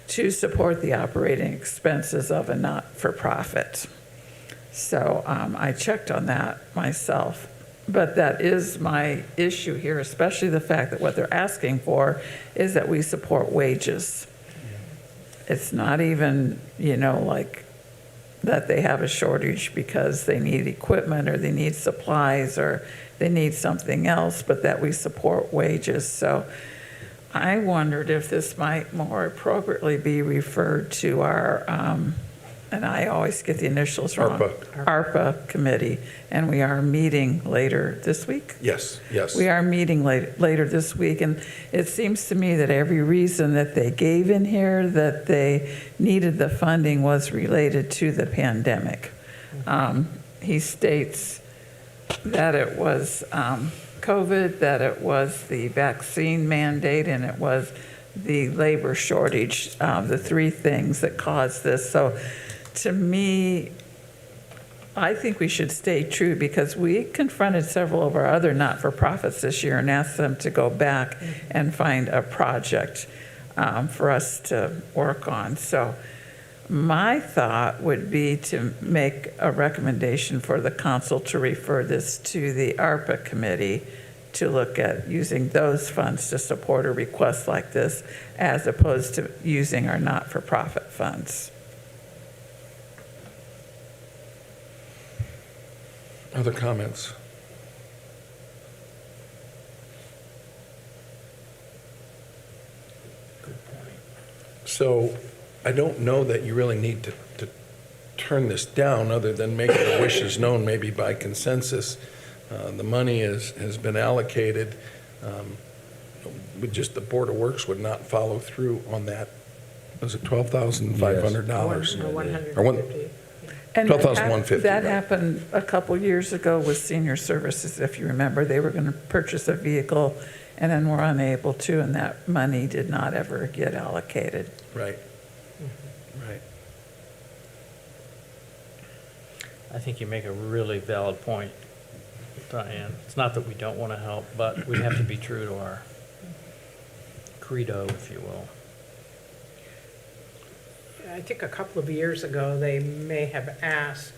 to support the operating expenses of a not-for-profit. So I checked on that myself. But that is my issue here, especially the fact that what they're asking for is that we support wages. It's not even, like that they have a shortage because they need equipment or they need supplies or they need something else, but that we support wages. So I wondered if this might more appropriately be referred to our, and I always get the initials wrong. ARPA committee, and we are meeting later this week. Yes, yes. We are meeting later this week, and it seems to me that every reason that they gave in here that they needed the funding was related to the pandemic. He states that it was COVID, that it was the vaccine mandate, and it was the labor shortage, the three things that caused this. So to me, I think we should stay true, because we confronted several of our other not-for-profits this year and asked them to go back and find a project for us to work on. So my thought would be to make a recommendation for the council to refer this to the ARPA committee to look at using those funds to support a request like this, as opposed to using our not-for-profit funds. Other comments? So I don't know that you really need to turn this down, other than making the wishes known maybe by consensus. The money has been allocated. Just the Board of Works would not follow through on that. Was it $12,500? Or 150. Or one- And 12,150, that right. happened a couple years ago with senior services, if you remember. They were going to purchase a vehicle and then were unable to, and that money did not ever get allocated. Right. Right. I think you make a really valid point, Diane. It's not that we don't want to help, but we have to be true to our credo, if you will. I think a couple of years ago, they may have asked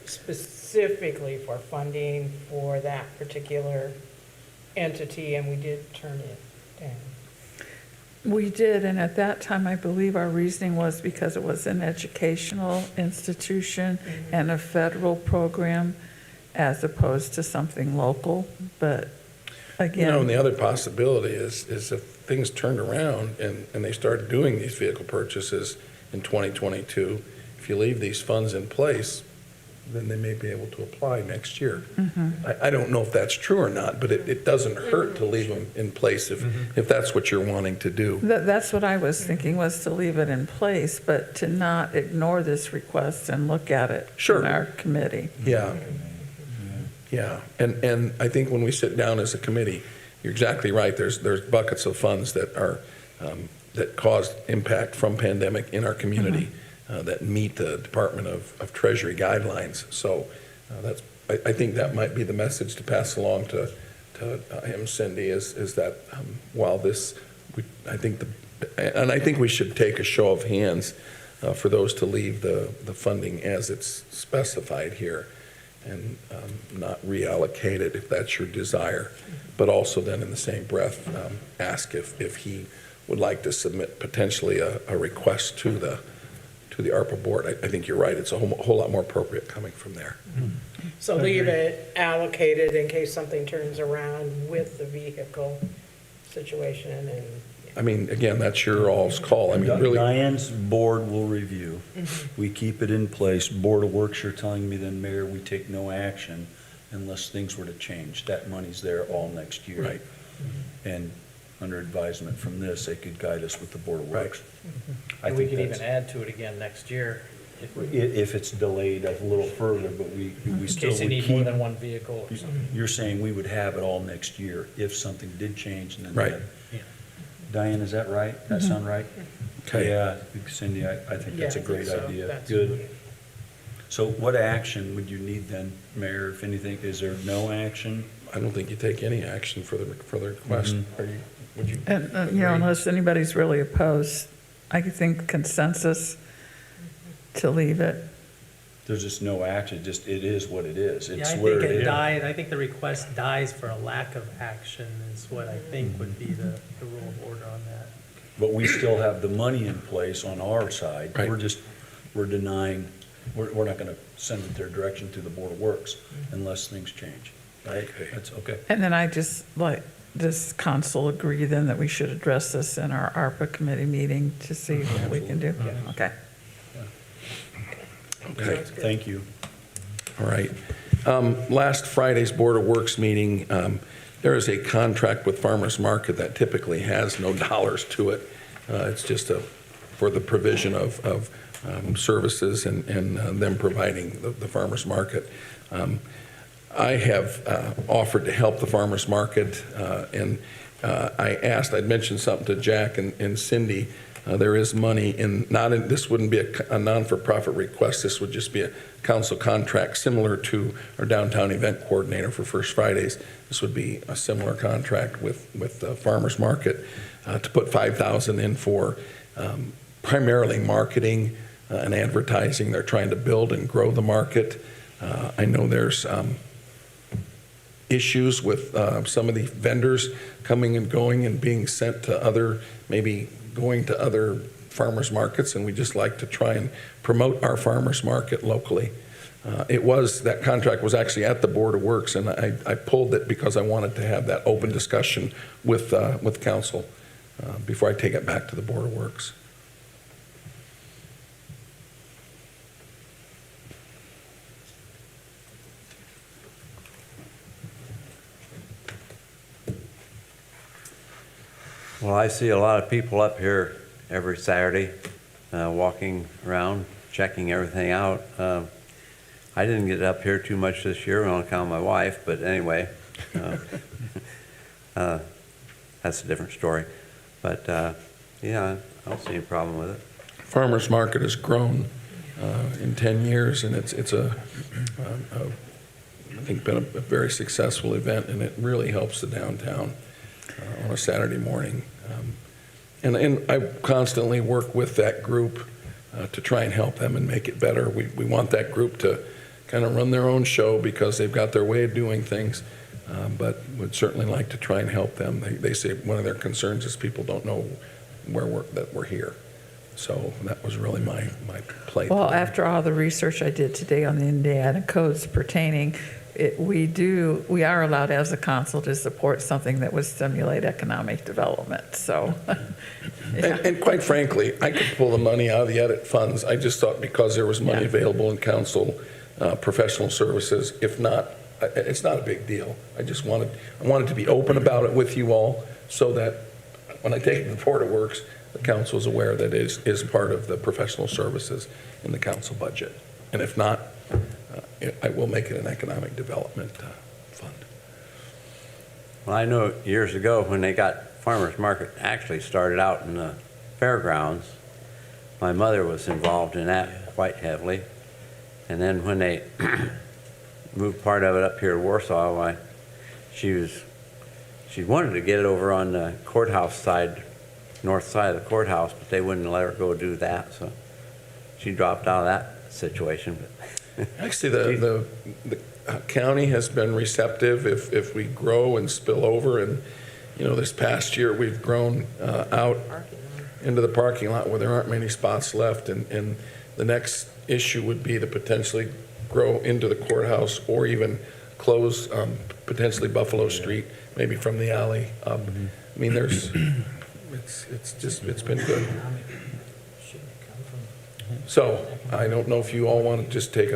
specifically for funding for that particular entity, and we did turn it down. We did, and at that time, I believe our reasoning was because it was an educational institution and a federal program, as opposed to something local. But again, And the other possibility is if things turned around and they started doing these vehicle purchases in 2022, if you leave these funds in place, then they may be able to apply next year. I don't know if that's true or not, but it doesn't hurt to leave them in place if that's what you're wanting to do. that's what I was thinking, was to leave it in place, but to not ignore this request and look at it Sure. in our committee. Yeah. Yeah, and I think when we sit down as a committee, you're exactly right. There's buckets of funds that are, that caused impact from pandemic in our community that meet the Department of Treasury guidelines. So I think that might be the message to pass along to him, Cindy, is that while this, I think we should take a show of hands for those to leave the funding as it's specified here, and not reallocate it if that's your desire, but also then in the same breath, ask if he would like to submit potentially a request to the ARPA board. I think you're right. It's a whole lot more appropriate coming from there. So leave it allocated in case something turns around with the vehicle situation, and I mean, again, that's your all's call. I mean, really, Diane's board will review. We keep it in place. Board of Works, you're telling me then, Mayor, we take no action unless things were to change. That money's there all next year. Right. And under advisement from this, they could guide us with the Board of Right. Works. And we could even add to it again next year if it's delayed a little further, but we In still case you would need more keep. than one vehicle or something. You're saying we would have it all next year if something did change and then. Right. Yeah. Diane, is that right? That sound right? Okay. Yeah, Cindy, I think that's a Yeah, I great think so. idea. That's Good. So what action would you need then, Mayor, if anything? Is there no action? I don't think you take any action for the request. Are you, would you? And, unless anybody's really opposed, I think consensus to leave it. There's just no action, just it is what it is. Yeah, It's I where think it it is. died, I think the request dies for a lack of action is what I think would be the rule of order on that. But we still have the money in place on our side. Right. We're denying, we're not gonna send it their direction to the Board of Works unless things change, right? Okay. That's okay. And then I just does council agree then that we should address this in our ARPA committee meeting to see what we can do? Okay. Okay. Thank you. All right. Last Friday's Board of Works meeting, there is a contract with Farmers Market that typically has no dollars to it. It's just for the provision of services and them providing the farmers market. I have offered to help the farmers market, and I'd mentioned something to Jack and Cindy. There is money this wouldn't be a non-for-profit request, this would just be a council contract similar to our downtown event coordinator for First Fridays. This would be a similar contract with the farmers market to put $5,000 in for primarily marketing and advertising. They're trying to build and grow the market. I know there's issues with some of the vendors coming and going and being sent to maybe going to other farmers markets, and we just like to try and promote our farmers market locally. That contract was actually at the Board of Works, and I pulled it because I wanted to have that open discussion with council before I take it back to the Board of Works. Well, I see a lot of people up here every Saturday, walking around, checking everything out. I didn't get up here too much this year on account of my wife, but anyway, that's a different story. But, yeah, I don't see any problem with it. Farmers market has grown in 10 years, and it's I think been a very successful event, and it really helps the downtown on a Saturday morning. And I constantly work with that group to try and help them and make it better. We want that group to kind of run their own show because they've got their way of doing things, but would certainly like to try and help them. They say one of their concerns is people don't know that we're here. So that was really my plate. Well, after all the research I did today on the Indiana codes pertaining, we are allowed as a council to support something that would stimulate economic development, so. Yeah. And quite frankly, I could pull the money out of the edit funds. I just thought because there was money Yeah. available in council, professional services, if not, it's not a big deal. I wanted to be open about it with you all so that when I take it to the Board of Works, the council is aware that it is part of the professional services in the council budget. And if not, I will make it an economic development fund. Well, I know years ago when they got farmers market actually started out in the fairgrounds, my mother was involved in that quite heavily. And then when they moved part of it up here to Warsaw, she wanted to get it over on the courthouse side, north side of the courthouse, but they wouldn't let her go do that, so she dropped out of that situation. Actually, the county has been receptive if we grow and spill over. And, this past year, we've grown out into the parking lot where there aren't many spots left. And the next issue would be to potentially grow into the courthouse or even close potentially Buffalo Street, maybe from the alley up. I mean, it's been good. So I don't know if you all want to just take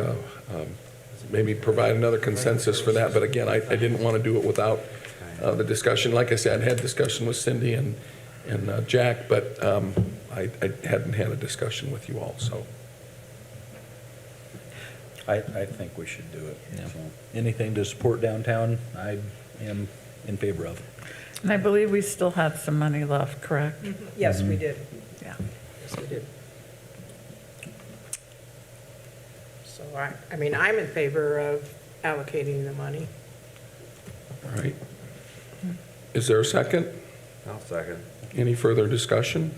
maybe provide another consensus for that. But again, I didn't want to do it without the discussion. Like I said, I had discussion with Cindy and Jack, but I hadn't had a discussion with you all. So I think we should do it. Yeah. So, Anything to support downtown, I am in favor of. And I believe we still had some money left, correct? Yes, we did. Yeah. Yes, we did. So I mean, I'm in favor of allocating the money. All right. Is there a second? I'll second. Any further discussion?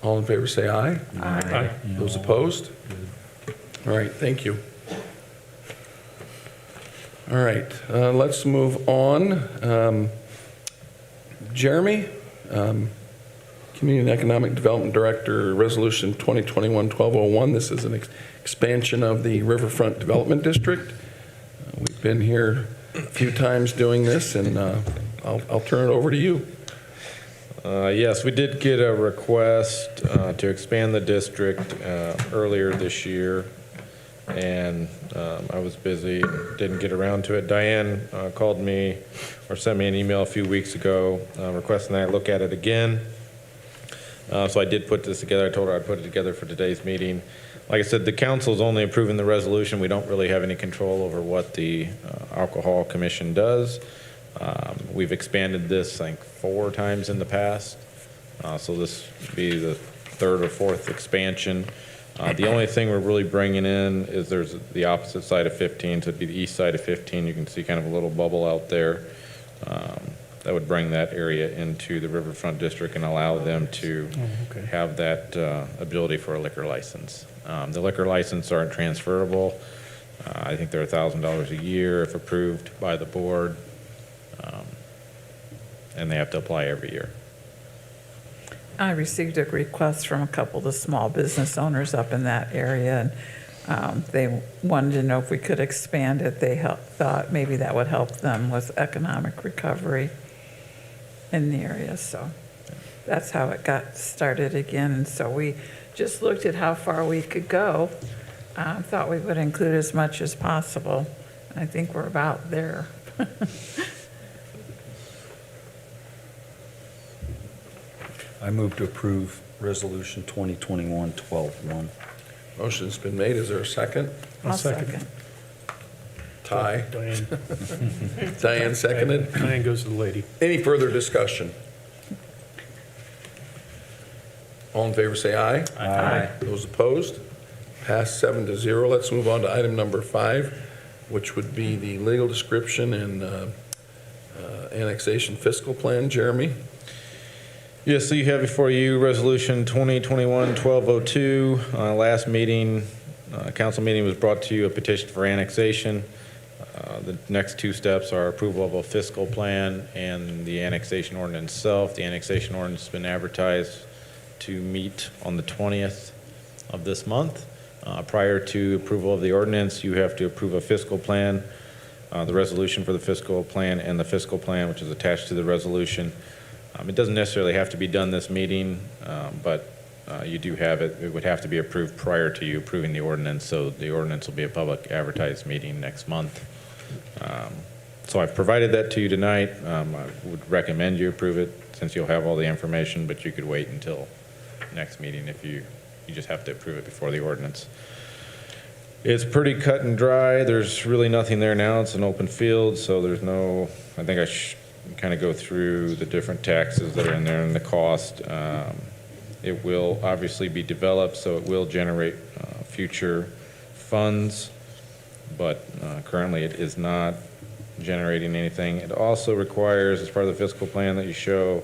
All in favor, say aye. Aye. Those opposed? All right, thank you. All right, let's move on. Jeremy, Community and Economic Development Director, Resolution 2021-1201. This is an expansion of the Riverfront Development District. We've been here a few times doing this, and I'll turn it over to you. Yes, we did get a request to expand the district earlier this year, and I was busy, didn't get around to it. Diane called me or sent me an email a few weeks ago requesting that I look at it again. So I did put this together. I told her I'd put it together for today's meeting. Like I said, the council's only approving the resolution. We don't really have any control over what the Alcohol Commission does. We've expanded this, I think, 4 times in the past. So this would be the 3rd or 4th expansion. The only thing we're really bringing in is there's the opposite side of 15, so it'd be the east side of 15. You can see kind of a little bubble out there. That would bring that area into the Riverfront District and allow them to have that ability for a liquor license. The liquor license aren't transferable. I think they're $1,000 a year if approved by the board. And they have to apply every year. I received a request from a couple of the small business owners up in that area, and they wanted to know if we could expand it. They thought maybe that would help them with economic recovery in the area, so that's how it got started again. And so we just looked at how far we could go. Thought we would include as much as possible. I think we're about there. I move to approve Resolution 2021-12-1. Motion's been made. Is there a second? I'll second. Ty. Diane. Diane seconded. Diane goes to the lady. Any further discussion? All in favor, say aye. Aye. Those opposed? Passed 7-0. Let's move on to item number 5, which would be the legal description and annexation fiscal plan. Jeremy? Yes, so you have before you Resolution 2021-1202. Last meeting, council meeting was brought to you a petition for annexation. The next 2 steps are approval of a fiscal plan and the annexation ordinance itself. The annexation ordinance has been advertised to meet on the 20th of this month. Prior to approval of the ordinance, you have to approve a fiscal plan, the resolution for the fiscal plan, and the fiscal plan, which is attached to the resolution. It doesn't necessarily have to be done this meeting, but you do have it. It would have to be approved prior to you approving the ordinance, so the ordinance will be a public advertised meeting next month. So I've provided that to you tonight. I would recommend you approve it since you'll have all the information, but you could wait until next meeting if you just have to approve it before the ordinance. It's pretty cut and dry. There's really nothing there now. It's an open field, so there's no, I think I should kind of go through the different taxes that are in there and the cost. It will obviously be developed, so it will generate future funds, but currently it is not generating anything. It also requires, as part of the fiscal plan, that you show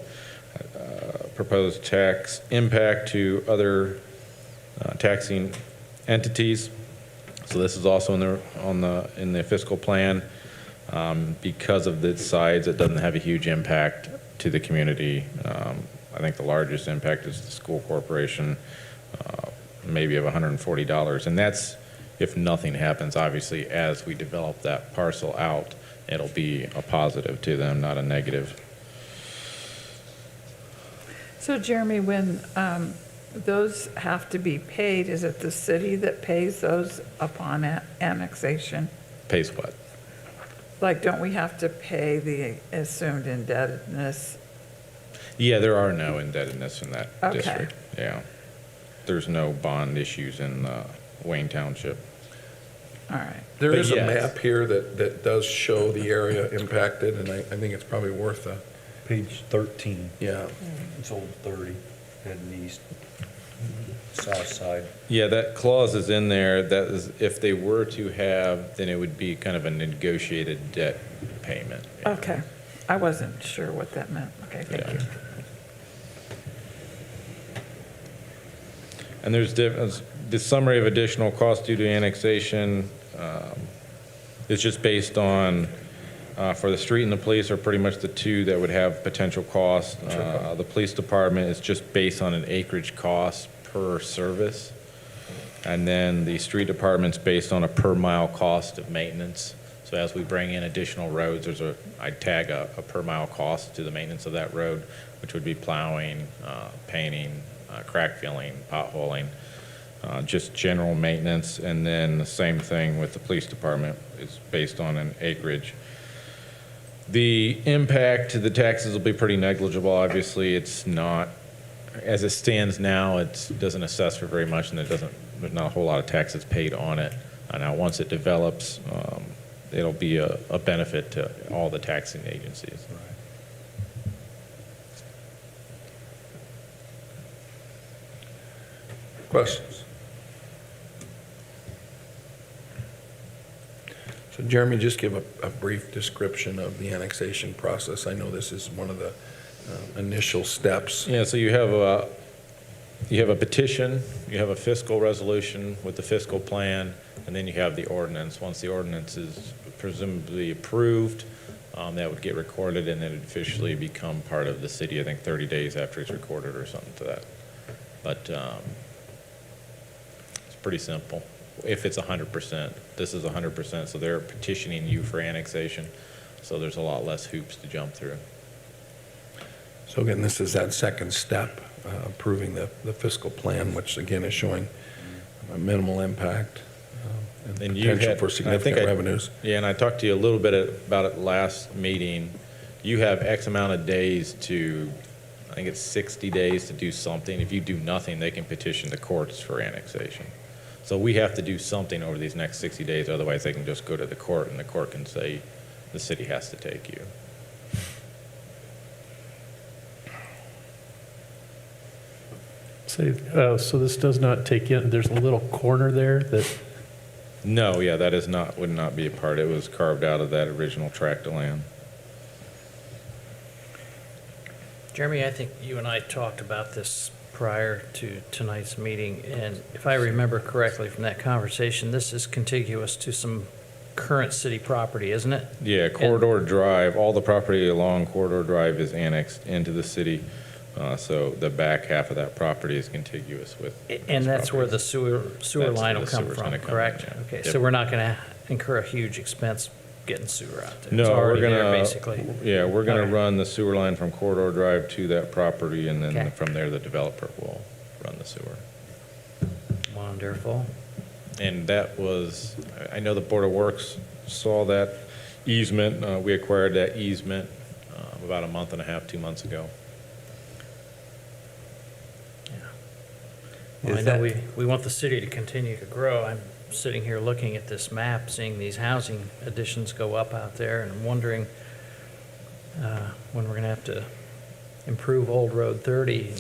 proposed tax impact to other taxing entities. So this is also in the fiscal plan. Because of its size, it doesn't have a huge impact to the community. I think the largest impact is the school corporation, maybe of $140. And that's if nothing happens. Obviously, as we develop that parcel out, it'll be a positive to them, not a negative. So Jeremy, when those have to be paid, is it the city that pays those upon annexation? Pays what? Like, don't we have to pay the assumed indebtedness? Yeah, there are no indebtedness in that Okay. district. Yeah. There's no bond issues in Wayne Township. All right. There But is a yes. map here that does show the area impacted, and I think it's probably worth a, Page 13, yeah. it's old 30, heading east, south side. Yeah, that clause is in there. That is, if they were to have, then it would be kind of a negotiated debt payment. Okay. I wasn't sure what that meant. Okay, thank Yeah. you. And there's the summary of additional costs due to annexation is just based on, for the street and the police are pretty much the two that would have potential costs. The police department is just based on an acreage cost per service. And then the street department's based on a per mile cost of maintenance. So as we bring in additional roads, I'd tag a per mile cost to the maintenance of that road, which would be plowing, painting, crack filling, potholing, just general maintenance. And then the same thing with the police department is based on an acreage. The impact to the taxes will be pretty negligible. Obviously, it's not, as it stands now, it doesn't assess for very much, and there's not a whole lot of taxes paid on it. Now, once it develops, it'll be a benefit to all the taxing agencies. Questions? So Jeremy, just give a brief description of the annexation process. I know this is one of the initial steps. Yeah, so you have a petition, you have a fiscal resolution with the fiscal plan, and then you have the ordinance. Once the ordinance is presumably approved, that would get recorded and then officially become part of the city, I think 30 days after it's recorded or something to that. But it's pretty simple. If it's 100%, this is 100%, so they're petitioning you for annexation, so there's a lot less hoops to jump through. So again, this is that second step, approving the fiscal plan, which again is showing a minimal impact and And you potential had- for I think significant revenues. Yeah, and I talked to you a little bit about it last meeting. You have X amount of days to, I think it's 60 days to do something. If you do nothing, they can petition the courts for annexation. So we have to do something over these next 60 days, otherwise they can just go to the court and the court can say the city has to take you. So this does not take in, there's a little corner there that, No, yeah, that is not, would not be a part. It was carved out of that original tract of land. Jeremy, I think you and I talked about this prior to tonight's meeting, and if I remember correctly from that conversation, this is contiguous to some current city property, isn't it? Yeah, Corridor Drive, all the property along Corridor Drive is annexed into the city. So the back half of that property is contiguous with. And those that's where the properties. sewer That's line where will the come sewer's from, gonna come in, correct? yeah. Okay, Yep. so we're not going to incur a huge expense getting sewer out there. It's No, we're already there, gonna, basically. yeah, we're gonna Okay. run the sewer line from Corridor Drive to that property, and Okay. then from there, the developer will run the sewer. Wonderful. And that was, I know the Board of Works saw that easement. We acquired that easement about a month and a half, 2 months ago. Well, I Is know that- we want the city to continue to grow. I'm sitting here looking at this map, seeing these housing additions go up out there, and I'm wondering when we're going to have to improve Old Road 30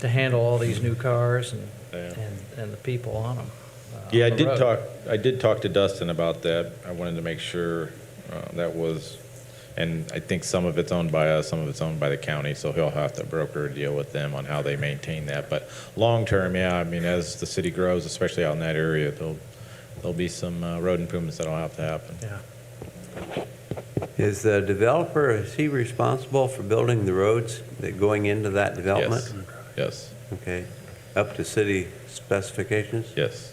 to handle all these new cars Yeah. and the people on them. Yeah, I did talk to Dustin about that. I wanted to make sure that was, and I think some of it's owned by us, some of it's owned by the county, so he'll have to broker a deal with them on how they maintain that. But long-term, yeah, I mean, as the city grows, especially out in that area, there'll be some road improvements that'll have to happen. Yeah. Is the developer, is he responsible for building the roads that going into that development? Yes, Okay, up to city specifications? yes.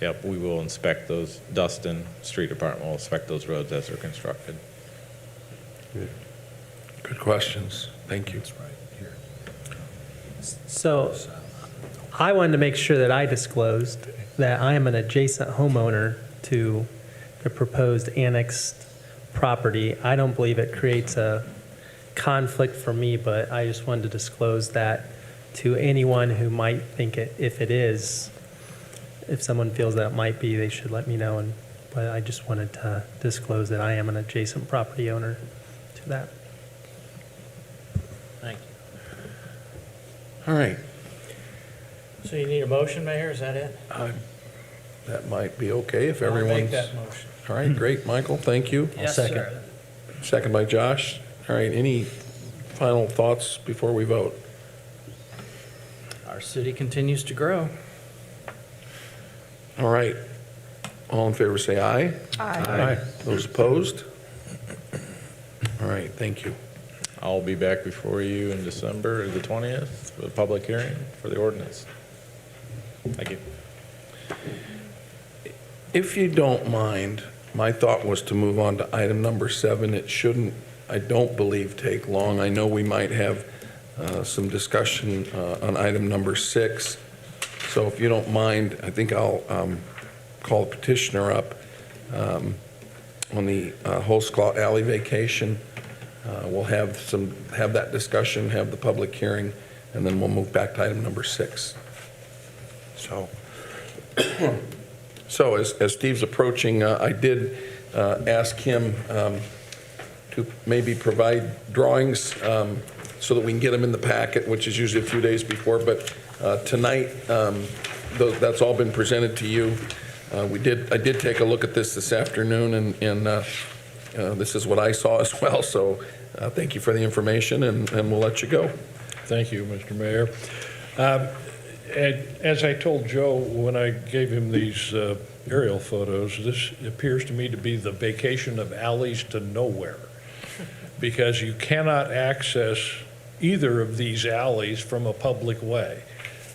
Yep, we will inspect those. Dustin, street department will inspect those roads as they're constructed. Good questions. Thank you. So I wanted to make sure that I disclosed that I am an adjacent homeowner to the proposed annexed property. I don't believe it creates a conflict for me, but I just wanted to disclose that to anyone who might think it, if it is, if someone feels that might be, they should let me know. But I just wanted to disclose that I am an adjacent property owner to that. Thank you. All right, So you need a motion, Mayor, is that it? that might be okay if I'll make everyone's. that motion. All right, great, Michael, thank you. Yes, second. sir. Second by Josh. All right, any final thoughts before we vote? Our city continues to grow. All right, all in favor say aye. Aye. Those opposed? All right, thank you. I'll be back before you in December the 20th for the public hearing for the ordinance. Thank you. If you don't mind, my thought was to move on to item number 7. It shouldn't, I don't believe, take long. I know we might have some discussion on item number 6. So if you don't mind, I think I'll call the petitioner up on the Holsclaw Alley vacation. We'll have that discussion, have the public hearing, and then we'll move back to item number 6. So as Steve's approaching, I did ask him to maybe provide drawings so that we can get them in the packet, which is usually a few days before. But tonight, that's all been presented to you. I did take a look at this afternoon, and this is what I saw as well. So thank you for the information, and we'll let you go. Thank you, Mr. Mayor. As I told Joe when I gave him these aerial photos, this appears to me to be the vacation of alleys to nowhere, because you cannot access either of these alleys from a public way.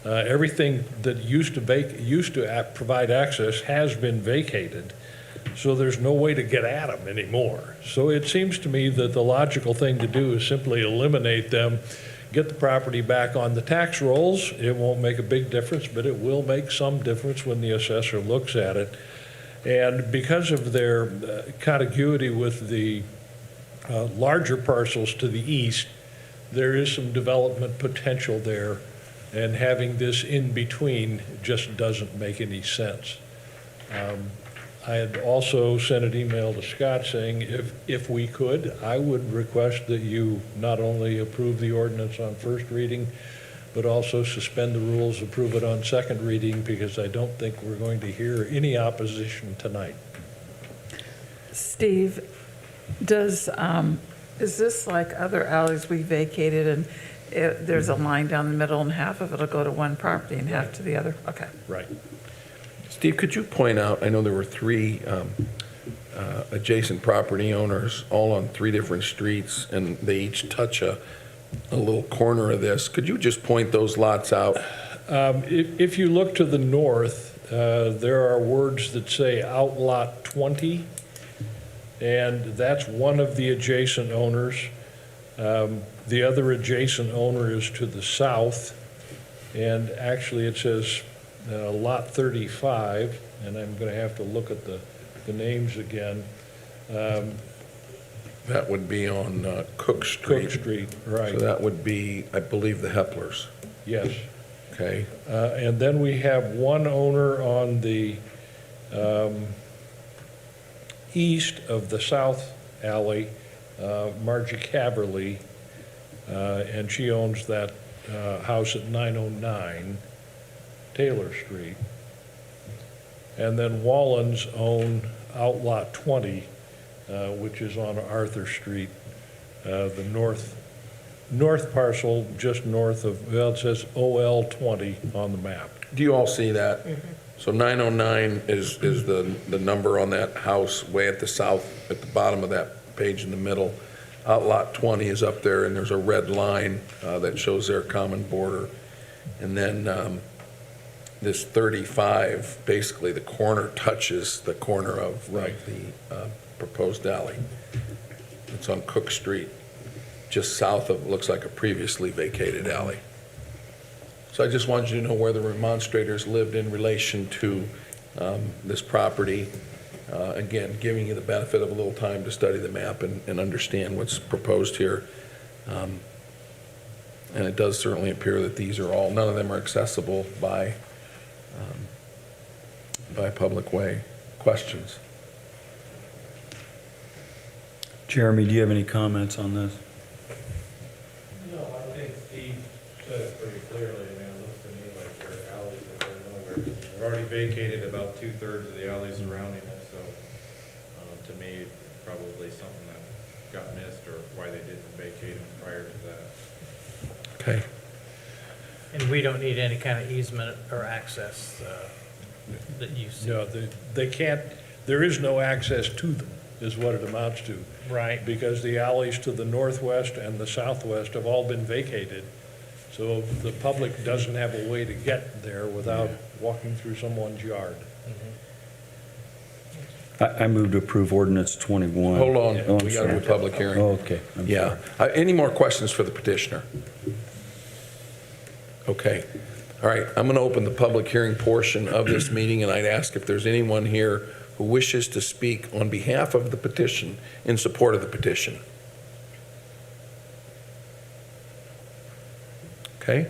Everything that used to provide access has been vacated, so there's no way to get at them anymore. So it seems to me that the logical thing to do is simply eliminate them, get the property back on the tax rolls. It won't make a big difference, but it will make some difference when the assessor looks at it. And because of their contiguity with the larger parcels to the east, there is some development potential there, and having this in between just doesn't make any sense. I had also sent an email to Scott saying if we could, I would request that you not only approve the ordinance on first reading, but also suspend the rules, approve it on second reading, because I don't think we're going to hear any opposition tonight. Steve, is this like other alleys we vacated and there's a line down the middle and half of it'll go to one property and half to the other? Okay. Right. Steve, could you point out, I know there were 3 adjacent property owners, all on 3 different streets, and they each touch a little corner of this. Could you just point those lots out? If you look to the north, there are words that say Outlot 20, and that's one of the adjacent owners. The other adjacent owner is to the south, and actually it says Lot 35, and I'm going to have to look at the names again. That would be on Cook Street. Cook Street, right. So that would be, I believe, the Heplers. Yes. Okay. And then we have one owner on the east of the south alley, Margie Caverly, and she owns that house at 909 Taylor Street. And then Wallens own Outlot 20, which is on Arthur Street, the north parcel just north of, well, it says OL 20 on the map. Do you all see that? So 909 is the number on that house way at the south, at the bottom of that page in the middle. Outlot 20 is up there, and there's a red line that shows their common border. And then this 35, basically the corner touches the corner of the proposed alley. It's on Cook Street, just south of, looks like a previously vacated alley. So I just wanted you to know where the remonstrators lived in relation to this property. Again, giving you the benefit of a little time to study the map and understand what's proposed here. And it does certainly appear that these are all, none of them are accessible by by public way. Questions? Jeremy, do you have any comments on this? No, I think Steve said it pretty clearly. I mean, it looks to me like there are alleys that are nowhere. We've already vacated about 2/3 of the alleys surrounding it, so to me, probably something that got missed or why they didn't vacate them prior to that. Okay. And we don't need any kind of easement or access that you see. No, they can't, there is no access to them, is what it amounts to. Right. Because the alleys to the northwest and the southwest have all been vacated. So the public doesn't have a way to get there without walking through someone's yard. I move to approve ordinance 21. Hold on, Oh, I'm we got to do a sorry. public hearing. Oh, okay. I'm Yeah. Any more questions for the petitioner? Okay. All right, I'm going to open the public hearing portion of this meeting, and I'd ask if there's anyone here who wishes to speak on behalf of the petition, in support of the petition. Okay.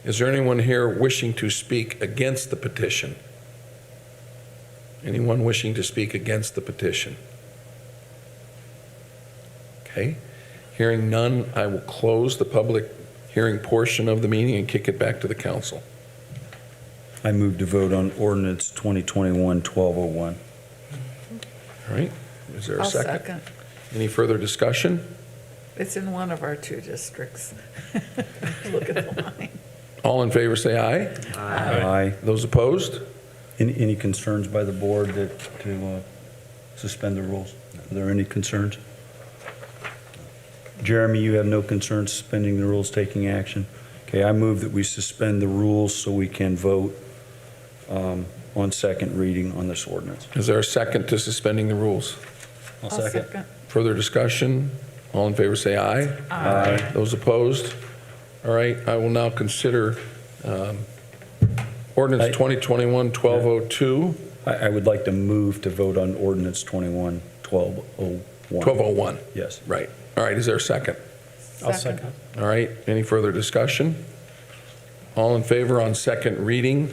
Is there anyone here wishing to speak against the petition? Anyone wishing to speak against the petition? Okay. Hearing none, I will close the public hearing portion of the meeting and kick it back to the council. I move to vote on ordinance 2021-1201. All right. Is there a I'll second? second. Any further discussion? It's in one of our 2 districts. Look at the line. All in favor, say aye. Aye. Those opposed? Any concerns by the board that to suspend the rules? Are there any concerns? Jeremy, you have no concerns suspending the rules, taking action? Okay, I move that we suspend the rules so we can vote on second reading on this ordinance. Is there a second to suspending the rules? I'll second. Further discussion? All in favor, say aye. Aye. Those opposed? All right, I will now consider ordinance 2021-1202. I would like to move to vote on ordinance 21-1201. 1201. Yes. Right. All right, is there a second? I'll second. All right, any further discussion? All in favor on second reading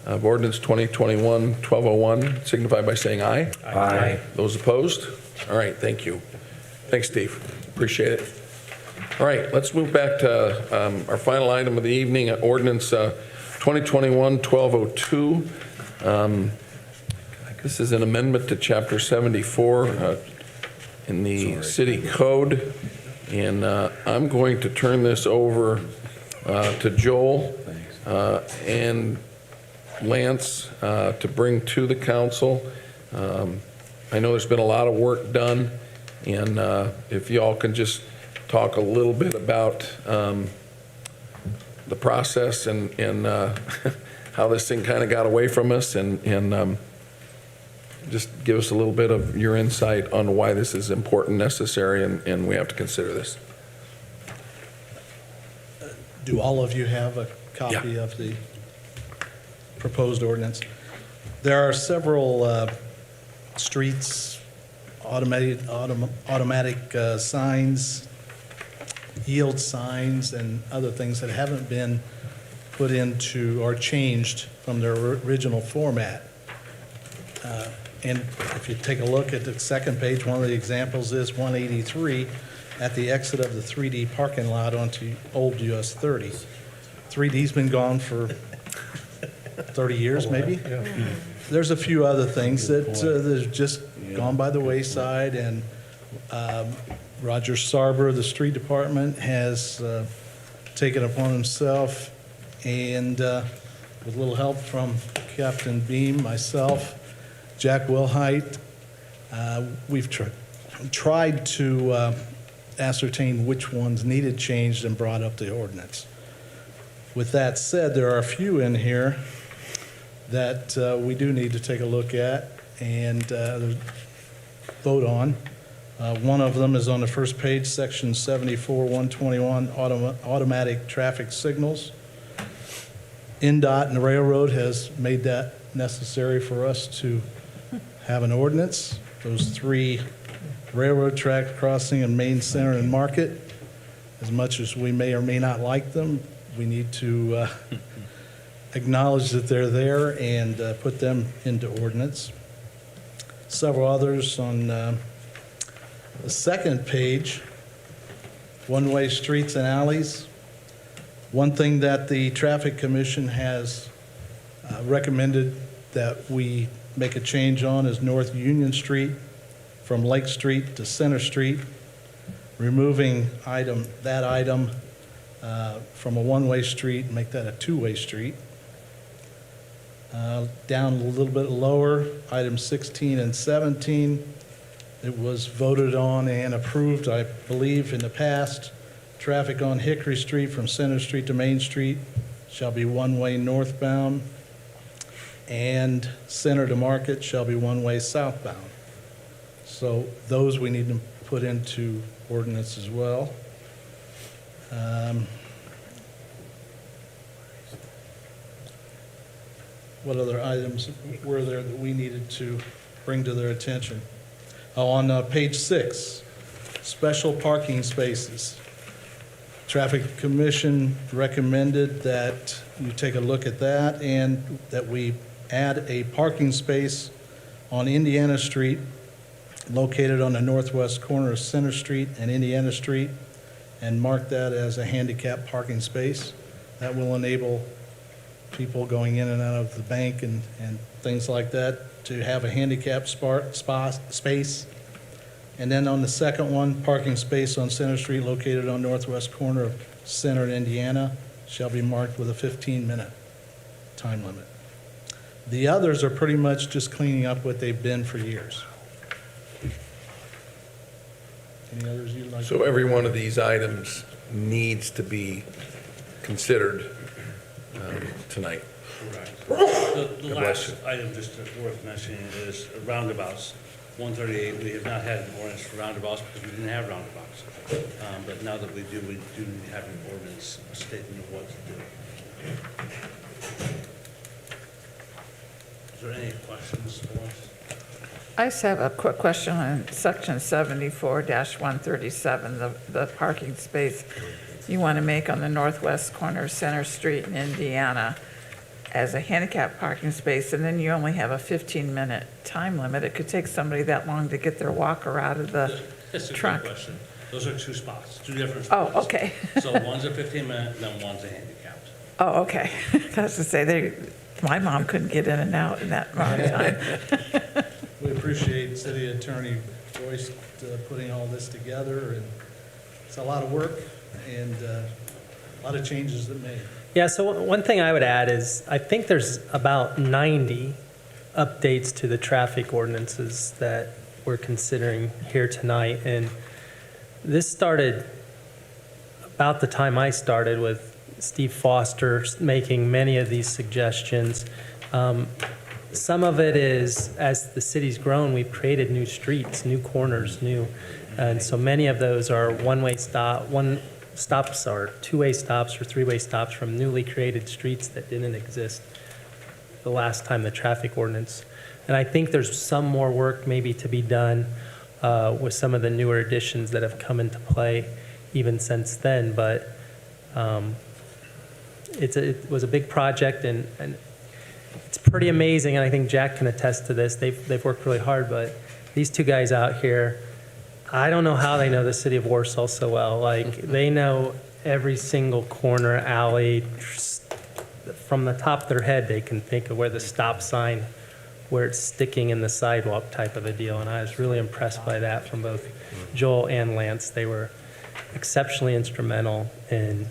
of ordinance 2021-1201, signify by saying aye. Aye. Those opposed? All right, thank you. Thanks, Steve. Appreciate it. All right, let's move back to our final item of the evening, ordinance 2021-1202. This is an amendment to Chapter 74 in the city code. And I'm going to turn this over to Joel and Lance to bring to the council. I know there's been a lot of work done, and if y'all can just talk a little bit about the process and how this thing kind of got away from us, and just give us a little bit of your insight on why this is important, necessary, and we have to consider this. Do all of you have a copy of the proposed ordinance? There are several streets, automatic signs, yield signs, and other things that haven't been put into or changed from their original format. And if you take a look at the second page, one of the examples is 183 at the exit of the 3D parking lot onto Old US 30. 3D's been gone for 30 years, maybe. There's a few other things that have just gone by the wayside, and Roger Sarber, the street department, has taken upon himself, and with a little help from Captain Beam, myself, Jack Wilhite, we've tried to ascertain which ones needed changed and brought up the ordinance. With that said, there are a few in here that we do need to take a look at and vote on. One of them is on the first page, section 74-121, automatic traffic signals. NDOT and the railroad has made that necessary for us to have an ordinance. Those 3 railroad track crossing and Main Center and Market, as much as we may or may not like them, we need to acknowledge that they're there and put them into ordinance. Several others on the second page, one-way streets and alleys. One thing that the Traffic Commission has recommended that we make a change on is North Union Street from Lake Street to Center Street, removing that item from a one-way street, and make that a two-way street. Down a little bit lower, items 16 and 17, it was voted on and approved, I believe, in the past. Traffic on Hickory Street from Center Street to Main Street shall be one-way northbound, and Center to Market shall be one-way southbound. So those we need to put into ordinance as well. What other items were there that we needed to bring to their attention? Oh, on page 6, special parking spaces. Traffic Commission recommended that you take a look at that and that we add a parking space on Indiana Street located on the northwest corner of Center Street and Indiana Street, and mark that as a handicap parking space. That will enable people going in and out of the bank and things like that to have a handicap space. And then on the second one, parking space on Center Street located on northwest corner of Center and Indiana shall be marked with a 15-minute time limit. The others are pretty much just cleaning up what they've been for years. Any others you'd like? So every one of these items needs to be considered tonight. Correct. The God bless last item just worth mentioning is roundabouts. 138, we have not had an ordinance for roundabouts because we didn't have roundabouts. But now that we do have an ordinance stating what to do. Is there any questions for us? I just have a quick question on section 74-137, the parking space you want to make on the northwest corner of Center Street in Indiana as a handicap parking space, and then you only have a 15-minute time limit. It could take somebody that long to get their walker out of the That's a trunk. good question. Those are two spots, two different spots. Oh, okay. So one's a 15-minute, then one's a handicapped. Oh, okay. I was to say, my mom couldn't get in and out in that amount of time. We appreciate City Attorney Joyce putting all this together, and it's a lot of work and a lot of changes that made. Yeah, so one thing I would add is I think there's about 90 updates to the traffic ordinances that we're considering here tonight. And this started about the time I started with Steve Foster making many of these suggestions. Some of it is, as the city's grown, we've created new streets, new corners, and so many of those are one-way stops or two-way stops or three-way stops from newly created streets that didn't exist the last time the traffic ordinance. And I think there's some more work maybe to be done with some of the newer additions that have come into play even since then. But it was a big project, and it's pretty amazing, and I think Jack can attest to this. They've worked really hard, but these two guys out here, I don't know how they know the city of Warsaw so well. Like, they know every single corner, alley, from the top of their head. They can think of where the stop sign, where it's sticking in the sidewalk type of a deal. And I was really impressed by that from both Joel and Lance. They were exceptionally instrumental in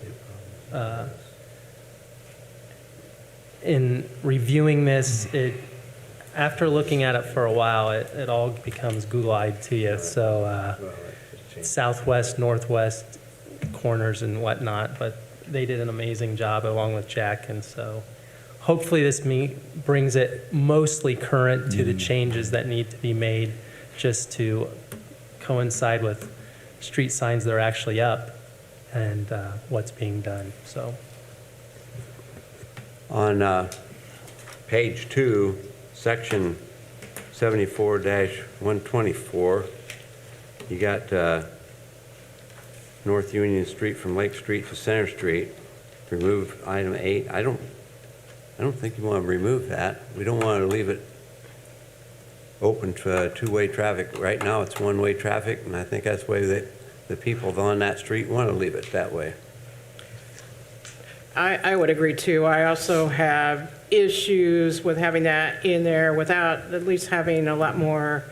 reviewing this. After looking at it for a while, it all becomes Google-eyed to you. So southwest, northwest corners and whatnot, but they did an amazing job along with Jack. And so hopefully this brings it mostly current to the changes that need to be made just to coincide with street signs that are actually up and what's being done. So On page 2, section 74-124, you got North Union Street from Lake Street to Center Street. Remove item 8. I don't I don't think you want to remove that. We don't want to leave it open to two-way traffic. Right now, it's one-way traffic, and I think that's the way that the people on that street want to leave it that way. I would agree too. I also have issues with having that in there without at least having a lot more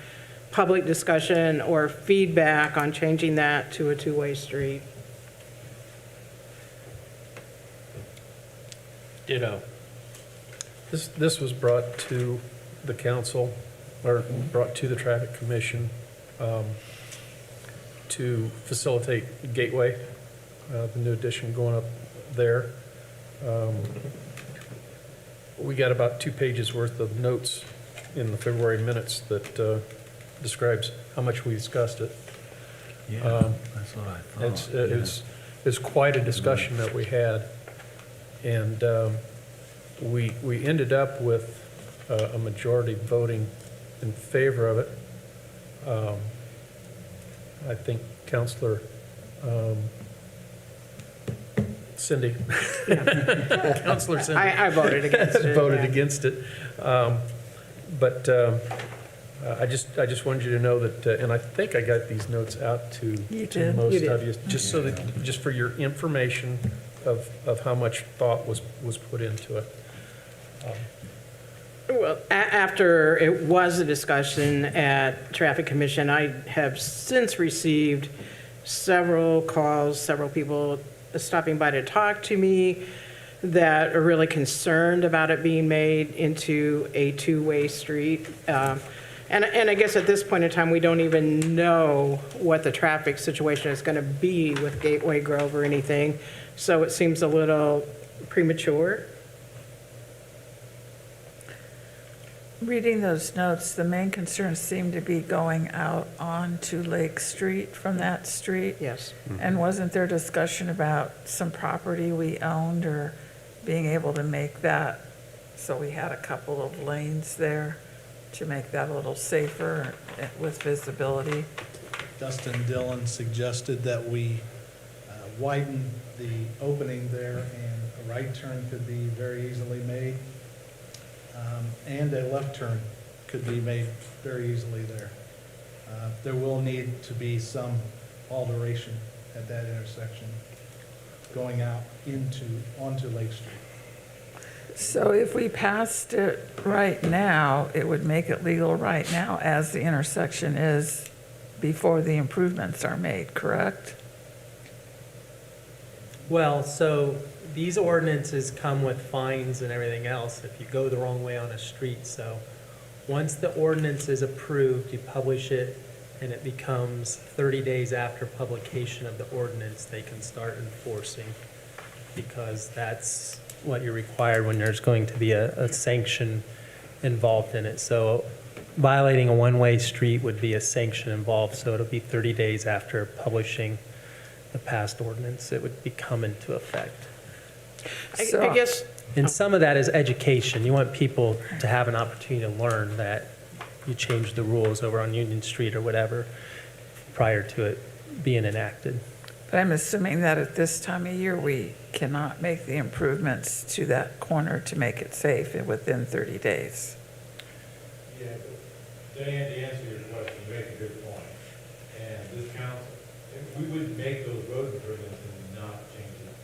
public discussion or feedback on changing that to a two-way street. Ditto. This was brought to the council, or brought to the Traffic Commission to facilitate Gateway, the new addition going up there. We got about 2 pages worth of notes in the February minutes that describes how much we discussed it. Yeah, that's what I thought. It's quite a discussion that we had, and we ended up with a majority voting in favor of it. I think Counselor Cindy, Counselor Cindy. I voted against it. Voted yeah. against it. But I just wanted you to know that, and I think I got these notes out to most You did. of you, just so that, just for your information of how much thought was put into it. Well, after it was a discussion at Traffic Commission, I have since received several calls, several people stopping by to talk to me that are really concerned about it being made into a two-way street. And I guess at this point in time, we don't even know what the traffic situation is going to be with Gateway Grove or anything, so it seems a little premature. Reading those notes, the main concerns seem to be going out onto Lake Street from that street. Yes. And wasn't there discussion about some property we owned or being able to make that, so we had a couple of lanes there to make that a little safer with visibility? Dustin Dillon suggested that we widen the opening there, and a right turn could be very easily made, and a left turn could be made very easily there. There will need to be some alteration at that intersection going out onto Lake Street. So if we passed it right now, it would make it legal right now as the intersection is before the improvements are made, correct? Well, so these ordinances come with fines and everything else if you go the wrong way on a street. So once the ordinance is approved, you publish it, and it becomes 30 days after publication of the ordinance, they can start enforcing, because that's what you're required when there's going to be a sanction involved in it. So violating a one-way street would be a sanction involved, so it'll be 30 days after publishing the past ordinance, it would come into effect. I guess, And some of that is education. You want people to have an opportunity to learn that you changed the rules over on Union Street or whatever prior to it being enacted. But I'm assuming that at this time of year, we cannot make the improvements to that corner to make it safe within 30 days. Yeah, Diane, to answer your question, you make a good point. And this council, we would make those road improvements and not change it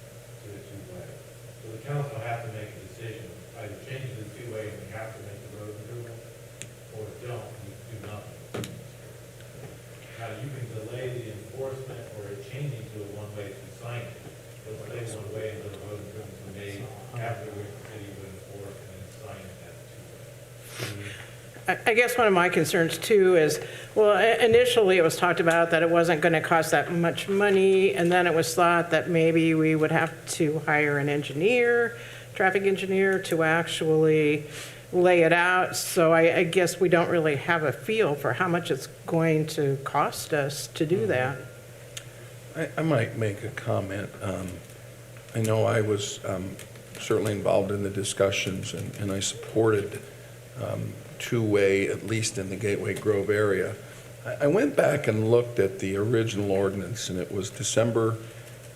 to a two-way. So the council have to make a decision, either change it to two-way and we have to make the road improvement, or don't, we do nothing. Now, you can delay the enforcement or it changing to a one-way through signing. Let's say one-way until the road improvements are made, after which the city would enforce and then sign it as two-way. I guess one of my concerns too is, well, initially it was talked about that it wasn't going to cost that much money, and then it was thought that maybe we would have to hire an engineer, traffic engineer, to actually lay it out. So I guess we don't really have a feel for how much it's going to cost us to do that. I might make a comment. I know I was certainly involved in the discussions, and I supported two-way, at least in the Gateway Grove area. I went back and looked at the original ordinance, and it was December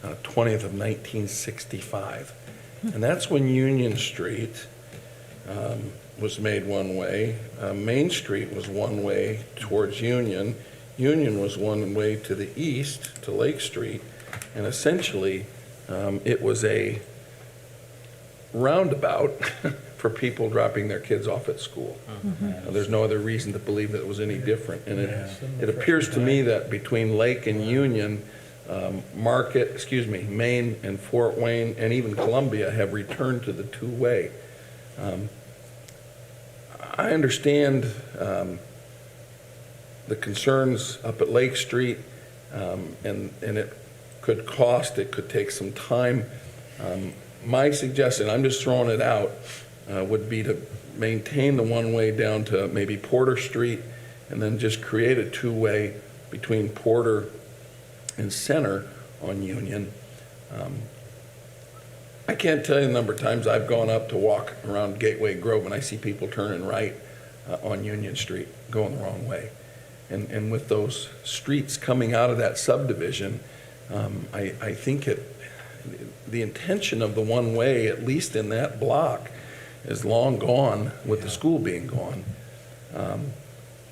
20th of 1965. And that's when Union Street was made one way. Main Street was one way towards Union. Union was one way to the east, to Lake Street. And essentially, it was a roundabout for people dropping their kids off at school. There's no other reason to believe that it was any different. And it appears to me that between Lake and Union, Maine and Fort Wayne and even Columbia have returned to the two-way. I understand the concerns up at Lake Street, and it could take some time. My suggestion, I'm just throwing it out, would be to maintain the one-way down to maybe Porter Street and then just create a two-way between Porter and Center on Union. I can't tell you the number of times I've gone up to walk around Gateway Grove and I see people turning right on Union Street, going the wrong way. And with those streets coming out of that subdivision, I think the intention of the one-way, at least in that block, is long gone with the school being gone.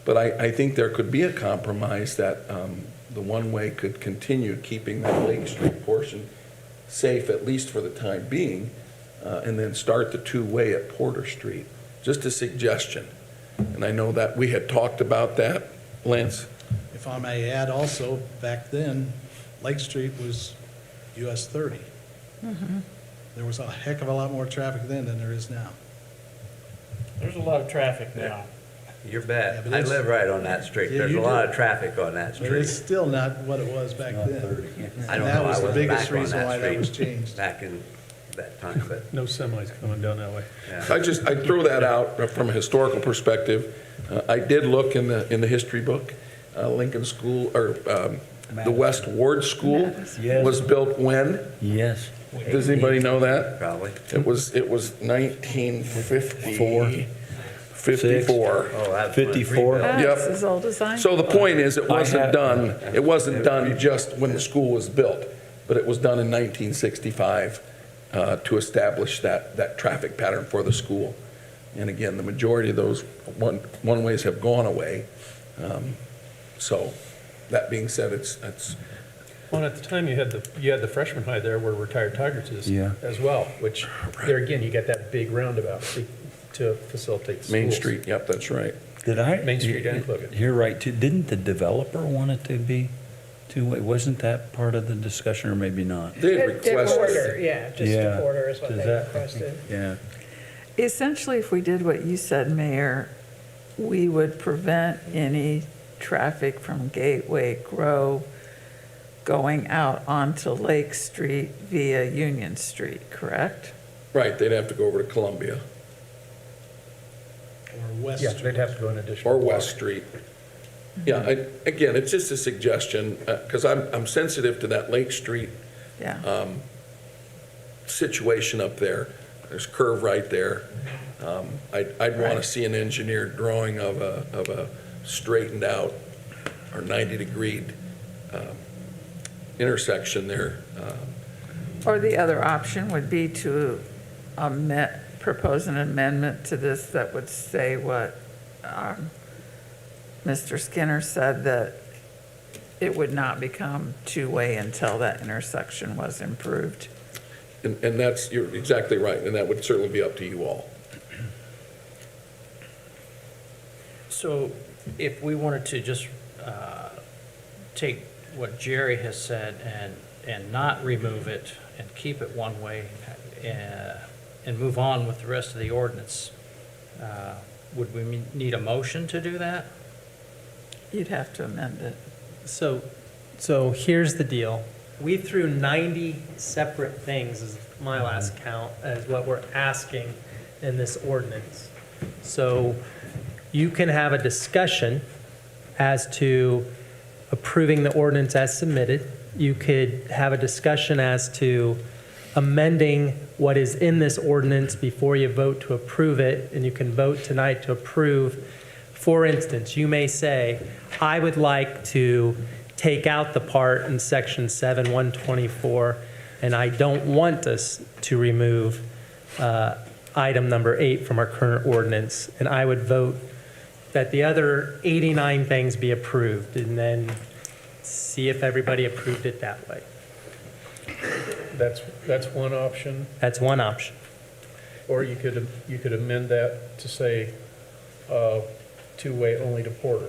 But I think there could be a compromise that the one-way could continue keeping that Lake Street portion safe, at least for the time being, and then start the two-way at Porter Street. Just a suggestion. And I know that we had talked about that, Lance. If I may add also, back then, Lake Street was US 30. There was a heck of a lot more traffic then than there is now. There's a lot of traffic now. You're Yeah, bad. but I it's- live right on that street. Yeah, There's you a lot do. of traffic on that But it's street. still not what it was back then. I And don't that know, was I the wasn't biggest back on reason why that that was street changed. back in that time, but, No semis coming down that way. yeah. I throw that out from a historical perspective. I did look in the history book. Lincoln School, or the West Ward School Yes. was built when? Yes. Does anybody know that? Probably. It was 1954. 54. Oh, that's 54. That's Yep. as old as I am. So the point is, it I wasn't have- done just when the school was built, but it was done in 1965 to establish that traffic pattern for the school. And again, the majority of those one-ways have gone away. So that being said, it's Well, at the time, you had the freshman high there where retired Tigers Yeah. as well, which there again, you got that big roundabout to facilitate schools. Main Street. Yep, that's right. Did I? Main Street and Clogan. You're right, too. Didn't the developer want it to be two-way? Wasn't that part of the discussion, or maybe not? They The requested. quarter, yeah, just Yeah. a quarter is what Does they that- requested. Yeah. Essentially, if we did what you said, Mayor, we would prevent any traffic from Gateway Grove going out onto Lake Street via Union Street, correct? Right, they'd have to go over to Columbia Or West Yeah, Street. they'd have to go an additional. or block. West Street. Yeah, again, it's just a suggestion, because I'm sensitive to that Lake Street Yeah. situation up there. There's curve right there. I'd want to see an engineered drawing of a straightened out or 90-degree intersection there. Or the other option would be to propose an amendment to this that would say what Mr. Skinner said, that it would not become two-way until that intersection was improved. And you're exactly right, and that would certainly be up to you all. So if we wanted to just take what Jerry has said and not remove it and keep it one way and move on with the rest of the ordinance, would we need a motion to do that? You'd have to amend it. So here's the deal. We threw 90 separate things, is my last count, as what we're asking in this ordinance. So you can have a discussion as to approving the ordinance as submitted. You could have a discussion as to amending what is in this ordinance before you vote to approve it, and you can vote tonight to approve. For instance, you may say, I would like to take out the part in section 7, 124, and I don't want us to remove item number 8 from our current ordinance, and I would vote that the other 89 things be approved, and then see if everybody approved it that way. That's one option, That's one option. or you could amend that to say, two-way only to Porter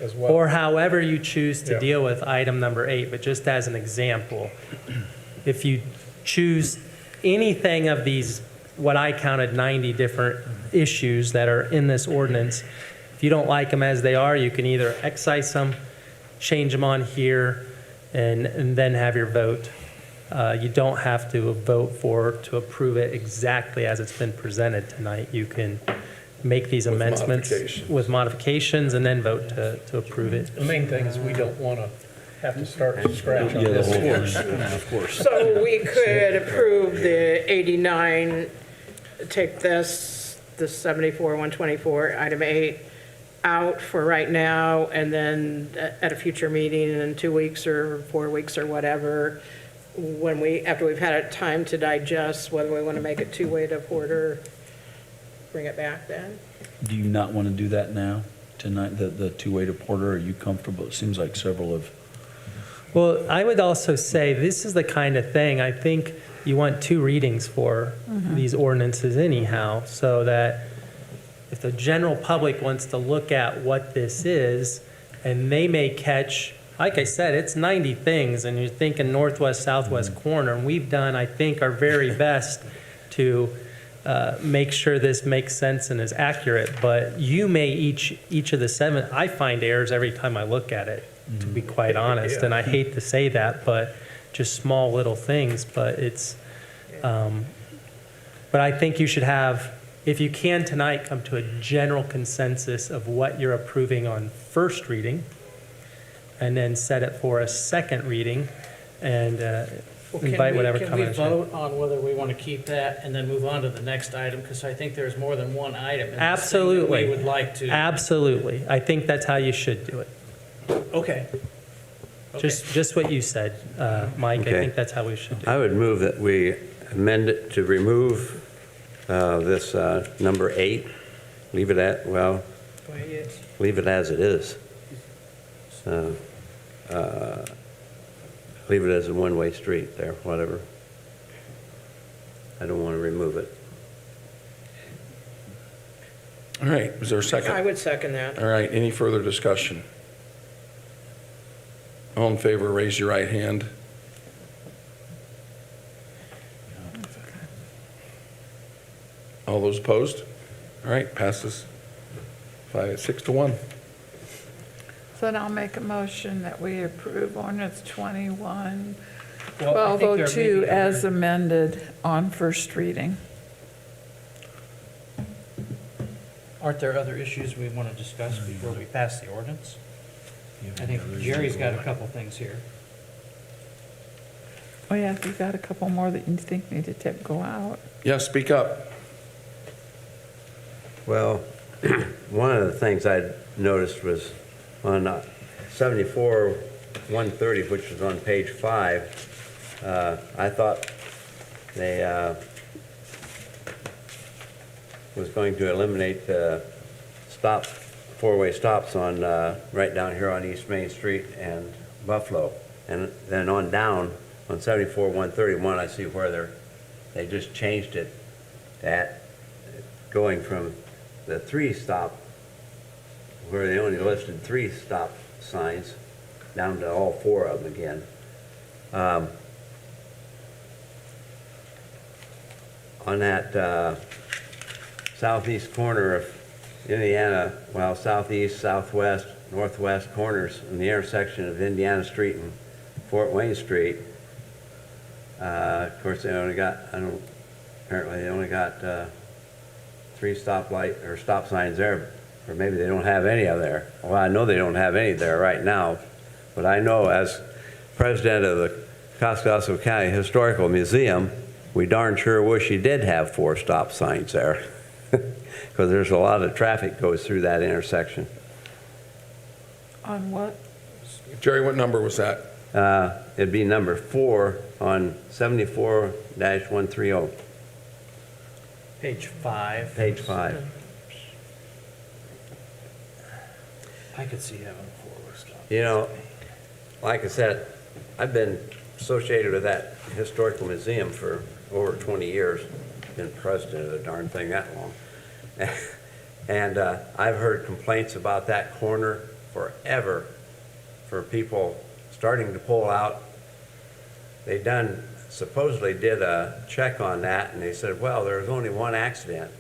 as well. Or however you choose to Yeah. deal with item number 8, but just as an example, if you choose anything of these, what I counted 90 different issues that are in this ordinance, if you don't like them as they are, you can either excise them, change them on here, and then have your vote. You don't have to vote to approve it exactly as it's been presented tonight. You can make these With amendments modifications. with modifications and then vote to approve it. The main thing is we don't want to have to start from scratch on Yeah, the this. whole again. thing, of course. So we could approve the 89, take the 74, 124, item 8 out for right now, and then at a future meeting in 2 weeks or 4 weeks or whatever, after we've had a time to digest whether we want to make it two-way to Porter, bring it back then? Do you not want to do that now, tonight, the two-way to Porter? Are you comfortable? It seems like several of, Well, I would also say this is the kind of thing, I think you want 2 readings for these ordinances anyhow, so that if the general public wants to look at what this is, and they may catch, like I said, it's 90 things, and you're thinking northwest, southwest corner, and we've done, I think, our very best to make sure this makes sense and is accurate, but you may, each of the 7, I find errors every time I look at it, to be quite honest, and I hate to say that, but just small little things, but it's, but I think you should have, if you can tonight, come to a general consensus of what you're approving on first reading, and then set it for a second reading, and invite whatever comments. Can we vote on whether we want to keep that and then move on to the next item? Because I think there's more than one item in this thing that Absolutely. we would like to. Absolutely. I think that's how you should do it. Okay. Just what you said, Mike. I Okay. think that's how we should do it. I would move that we amend it to remove this number 8, leave it at, well, The way it is. leave it as it is. Leave it as a one-way street there, whatever. I don't want to remove it. All right, is there a second? I would second that. All right, any further discussion? All in favor, raise your right hand. All those opposed? All right, passes 6-1. So then I'll make a motion that we approve ordinance 21, Well, I think there may 1202 be as other- amended on first reading. Aren't there other issues we want to discuss before we pass the ordinance? I think Jerry's got a couple things here. Oh, yeah, if you've got a couple more that you think need to go out. Yeah, speak up. Well, one of the things I noticed was on 74-130, which was on page 5, I thought they was going to eliminate the four-way stops on right down here on East Main Street and Buffalo. And then on down on 74-131, I see where they just changed it at going from the 3-stop, where they only listed 3 stop signs, down to all 4 of them again. On that southeast corner of Indiana, well, southeast, southwest, northwest corners in the intersection of Indiana Street and Fort Wayne Street, of course, they only got, apparently they only got 3 stoplight or stop signs there, or maybe they don't have any of there. Well, I know they don't have any there right now, but I know as president of the Kosciuszko County Historical Museum, we darn sure wish he did have 4 stop signs there, because there's a lot of traffic goes through that intersection. On what? Jerry, what number was that? It'd be number 4 on 74-130. Page 5. Page 5. I could see having four-way stop. You know, like I said, I've been associated with that historical museum for over 20 years. Been president of the darn thing that long. And I've heard complaints about that corner forever for people starting to pull out. They supposedly did a check on that, and they said, well, there's only one accident.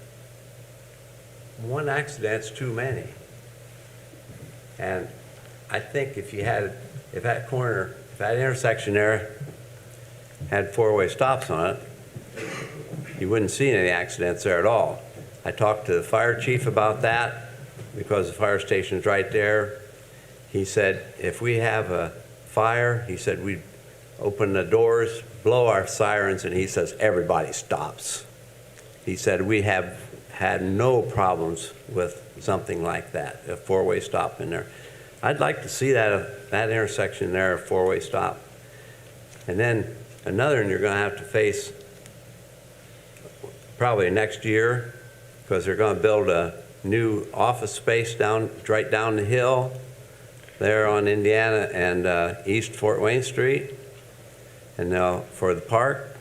One accident's too many. And I think if that intersection there had four-way stops on it, you wouldn't see any accidents there at all. I talked to the fire chief about that because the fire station's right there. He said, if we have a fire, he said, we'd open the doors, blow our sirens, and he says, everybody stops. He said, we have had no problems with something like that, a four-way stop in there. I'd like to see that intersection there, a four-way stop. And then another one you're going to have to face probably next year, because they're going to build a new office space right down the hill there on Indiana and East Fort Wayne Street, and now for the park.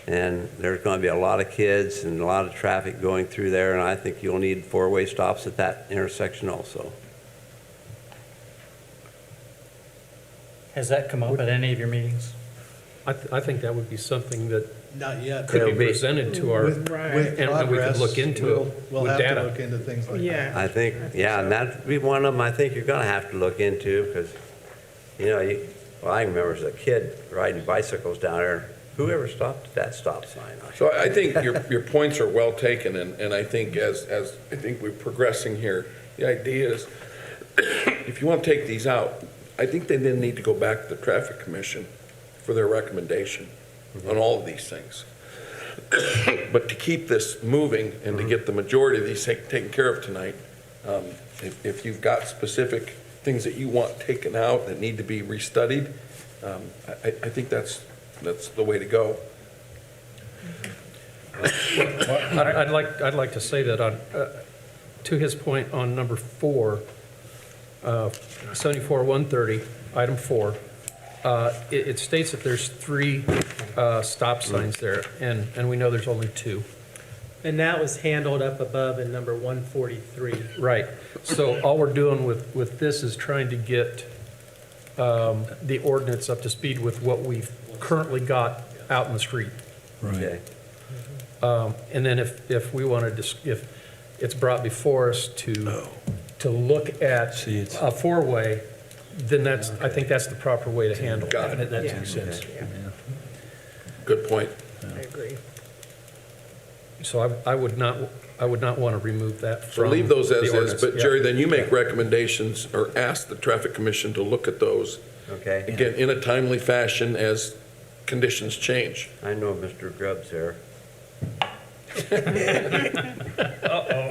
And there's going to be a lot of kids and a lot of traffic going through there, and I think you'll need four-way stops at that intersection also. Has that come up at any of your meetings? I think that would be something that Not yet. could be It'll be- presented to our, With and we progress, could look into we'll- it We'll with have to data. look into things like that. Yeah. I think, yeah, and that'd be one of them I think you're going to have to look into, because, you know, I remember as a kid riding bicycles down there. Whoever stopped at that stop sign? So I think your points are well taken, and I think as I think we're progressing here, the idea is, if you want to take these out, I think they then need to go back to the Traffic Commission for their recommendation on all of these things. But to keep this moving and to get the majority of these taken care of tonight, if you've got specific things that you want taken out that need to be restudied, I think that's the way to go. I'd like to say that on, to his point on number 4, 74-130, item 4, it states that there's 3 stop signs there, and we know there's only 2. And that was handled up above in number 143. Right. So all we're doing with this is trying to get the ordinance up to speed with what we've currently got out in the street. Okay. And then if we wanted to, if it's brought before us to look at a four-way, then I think that's the proper way to handle it. Got it. That Yeah. makes sense. Yeah, Good point. I agree. So I would not want to remove that So from leave those the as is, ordinance. but Yeah. Jerry, then you make recommendations or ask the Traffic Commission to look at those, Okay. again, in a timely fashion as conditions change. I know Mr. Grubb's here.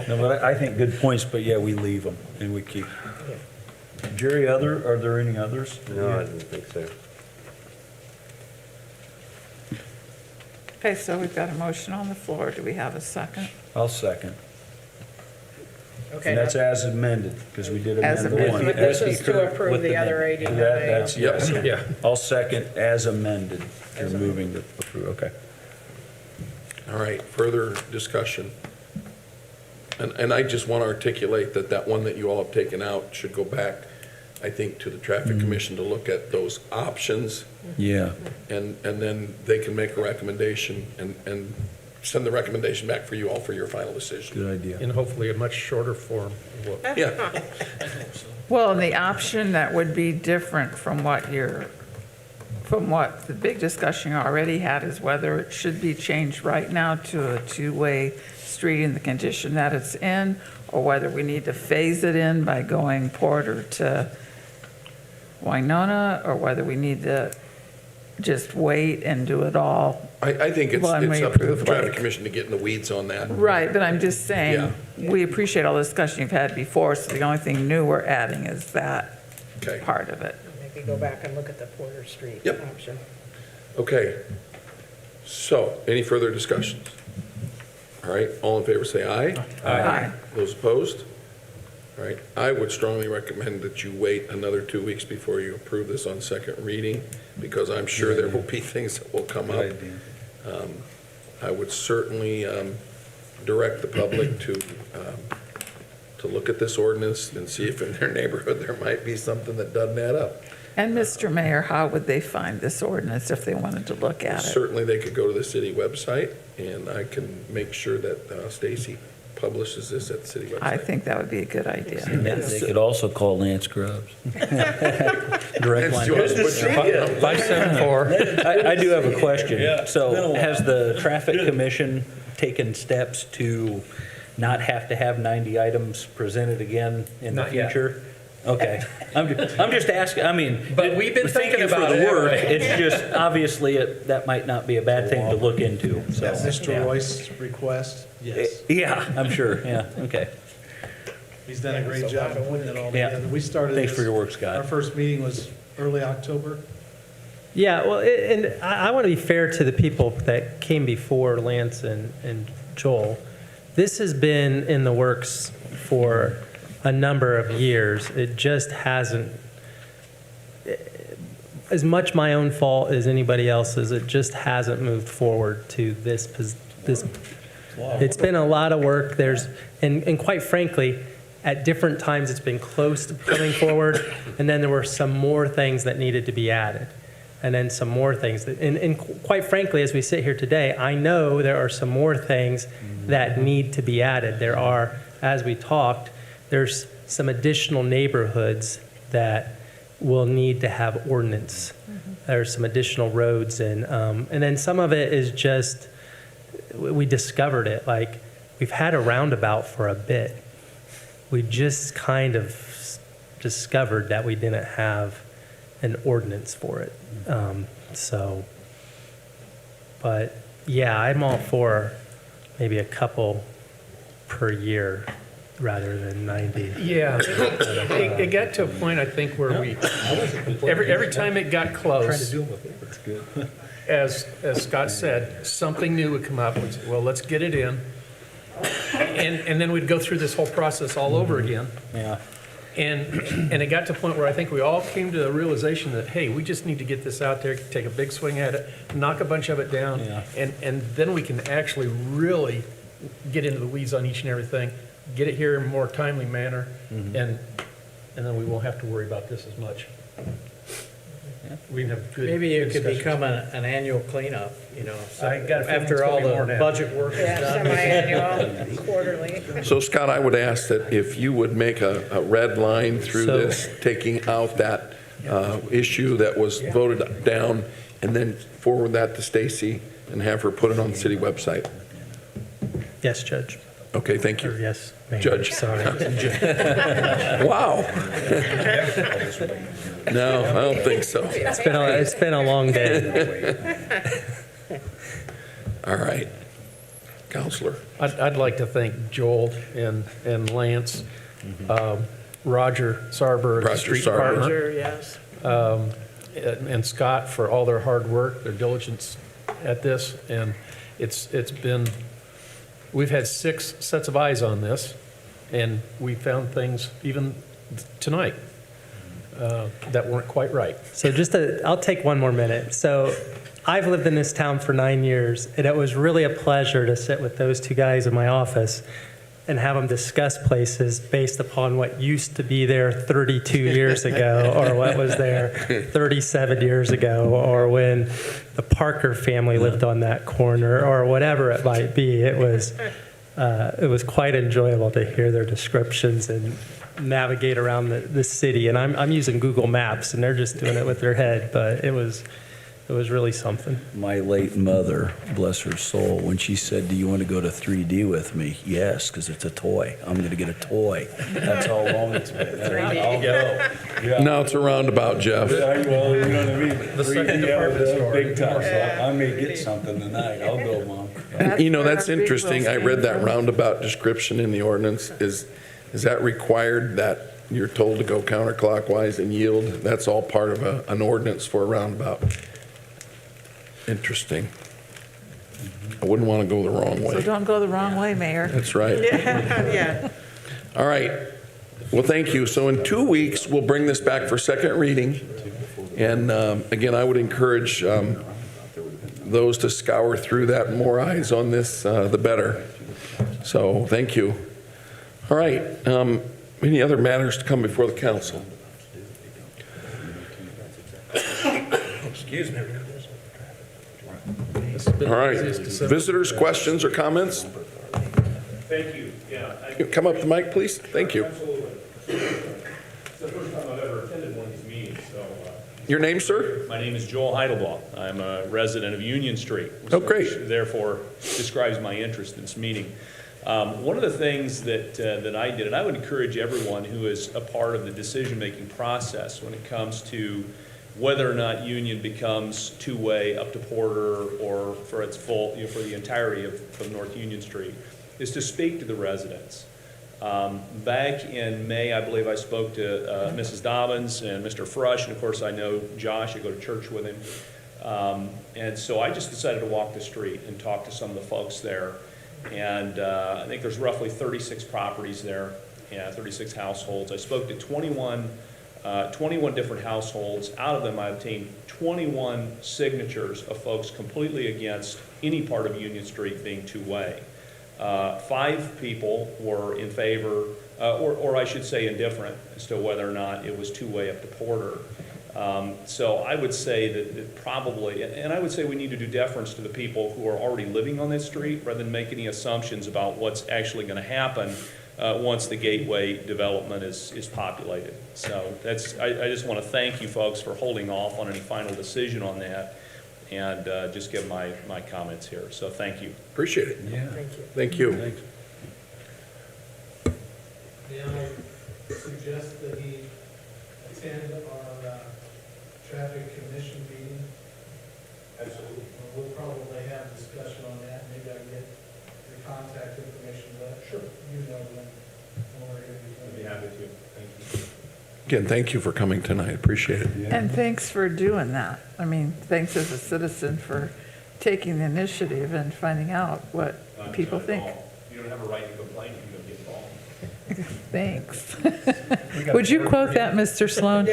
No, but I think good points, but yeah, we leave them and we keep. Jerry, are there any others? No, I didn't think so. Okay, so we've got a motion on the floor. Do we have a second? I'll second. Okay. And that's as amended, because we did As amend the one. amended. But this is to approve With the other 89. That's, yes. Yeah. I'll second as amended. You're moving to approve, okay. All right, further discussion. And I just want to articulate that one that you all have taken out should go back, I think, to the Traffic Commission to look at those options, Yeah. and then they can make a recommendation and send the recommendation back for you all for your final decision. Good idea. In hopefully a much shorter form. of what- Yeah, Well, and the option that would be different from what the big discussion you already had is whether it should be changed right now to a two-way street in the condition that it's in, or whether we need to phase it in by going Porter to Winona, or whether we need to just wait and do it all. I think it's Well, and we up to the approve, Traffic like- Commission to get in the weeds on that. Right, but I'm just saying, we appreciate all the discussion you've had before, so the only thing new we're adding is that Okay. part of it. Maybe go back and look at the Porter Street Yep. option. Okay. So, any further discussions? All right, all in favor, say aye. Aye. Those opposed? All right, I would strongly recommend that you wait another 2 weeks before you approve this on second reading, because I'm sure there will be things that will come up. I would certainly direct the public to look at this ordinance and see if in their neighborhood there might be something that doesn't add up. And Mr. Mayor, how would they find this ordinance if they wanted to look at it? Certainly, they could go to the city website, and I can make sure that Stacy publishes this at the city website. I think that would be a good idea. They could also call Lance Grubbs. Direct line. Good to see you. 574. I do have a question. So has the traffic commission taken steps to not have to have 90 items presented again in the Not yet. future? Okay. I'm just asking, I mean. But we've been thank thinking you for about the it, work. haven't we? It's just, obviously, that might not be a bad thing to look into, so. At Mr. Royce's request, yes. Yeah, I'm sure, yeah, okay. He's done a great job of putting it all Yeah. together. We started Thanks for this- your work, Scott. Our first meeting was early October. Yeah, well, and I want to be fair to the people that came before Lance and Joel. This has been in the works for a number of years. It just hasn't, as much my own fault as anybody else's, it just hasn't moved forward to this. It's been a lot of work. And quite frankly, at different times it's been close to coming forward, and then there were some more things that needed to be added. And then some more things. And quite frankly, as we sit here today, I know there are some more things that need to be added. There are, as we talked, there's some additional neighborhoods that will need to have ordinance. There's some additional roads, and then some of it is just, we discovered it. Like, we've had a roundabout for a bit. We just kind of discovered that we didn't have an ordinance for it. But yeah, I'm all for maybe a couple per year rather than 90. Yeah, it got to a point, I think, where every time it got close, as Scott said, something new would come up. We'd say, well, let's get it in. And then we'd go through this whole process all over again. Yeah. And it got to a point where I think we all came to the realization that, hey, we just need to get this out there, take a big swing at it, knock a bunch of it down, Yeah. and then we can actually really get into the weeds on each and everything, get it here in a more timely manner, and then we won't have to worry about this as much. We can have good Maybe it could discussions. become an annual cleanup, I got a feeling it's after gonna all be more the than that. budget work is Yeah, done. semi-annual, quarterly. So Scott, I would ask that if you would make a red line through So- this, taking out that issue that was voted down, and then forward that to Stacy and have her put it on the city website. Yes, Judge. Okay, thank Or you. yes, Mayor. Judge. Sorry. Wow. No, I don't think so. It's been a long day. All right. Counselor. I'd like to thank Joel and Lance, Roger Sarberg, the Roger street Sarberg. department, Sure, yes. and Scott for all their hard work, their diligence at this. And it's been, we've had 6 sets of eyes on this, and we found things even tonight that weren't quite right. So I'll take one more minute. So I've lived in this town for 9 years, and it was really a pleasure to sit with those 2 guys in my office and have them discuss places based upon what used to be there 32 years ago, or what was there 37 years ago, or when the Parker family lived on that corner, or whatever it might be. It was quite enjoyable to hear their descriptions and navigate around the city. And I'm using Google Maps, and they're just doing it with their head, but it was really something. My late mother, bless her soul, when she said, "Do you want to go to 3D with me?" Yes, because it's a toy. I'm going to get a toy. That's how long it's been. I'll go. Now it's a roundabout, Jeff. Well, you know what I mean? The second department store. Big time. So I may get something tonight. I'll go, Mom. You know, that's where our big interesting. I wheels read came that from. roundabout description in the ordinance. Is that required that you're told to go counterclockwise and yield? That's all part of an ordinance for a roundabout. Interesting. I wouldn't want to go the wrong So way. don't go the wrong way, Mayor. That's right. Yeah. All right. Well, thank you. So in 2 weeks, we'll bring this back for second reading. And again, I would encourage those to scour through that. More eyes on this, the better. So thank you. All right. Any other matters to come before the council? Excuse me. All right. Visitors, questions or comments? Thank you, yeah. Come up to the mic, please. Thank you. Absolutely. It's the first time I've ever attended one of these meetings, so. Your name, sir? My name is Joel Heidelbaugh. I'm a resident of Union Street. Oh, great. Which therefore describes my interest in this meeting. One of the things that I did, and I would encourage everyone who is a part of the decision-making process when it comes to whether or not Union becomes two-way up to Porter or for its full, for the entirety of North Union Street, is to speak to the residents. Back in May, I believe I spoke to Mrs. Dobbins and Mr. Frush, and of course I know Josh, I go to church with him. And so I just decided to walk the street and talk to some of the folks there. And I think there's roughly 36 properties there, 36 households. I spoke to 21 different households. Out of them, I obtained 21 signatures of folks completely against any part of Union Street being two-way. 5 people were in favor, or I should say indifferent, as to whether or not it was two-way up to Porter. So I would say that probably, and I would say we need to do deference to the people who are already living on this street, rather than make any assumptions about what's actually going to happen once the gateway development is populated. So I just want to thank you folks for holding off on any final decision on that, and just give my comments here. So thank you. Appreciate it. Yeah. Thank you. May I suggest that he attend our traffic commission meeting? Absolutely. We'll probably have discussion on that. Maybe I can get the contact information, but Sure. you know when we're going to be. I'd be happy to. Thank you. Again, thank you for coming tonight. Appreciate it. And thanks for doing that. I mean, thanks as a citizen for taking the initiative and finding out what people think. You don't have a right to complain if you don't get involved. Thanks. Would you quote that, Mr. Sloan?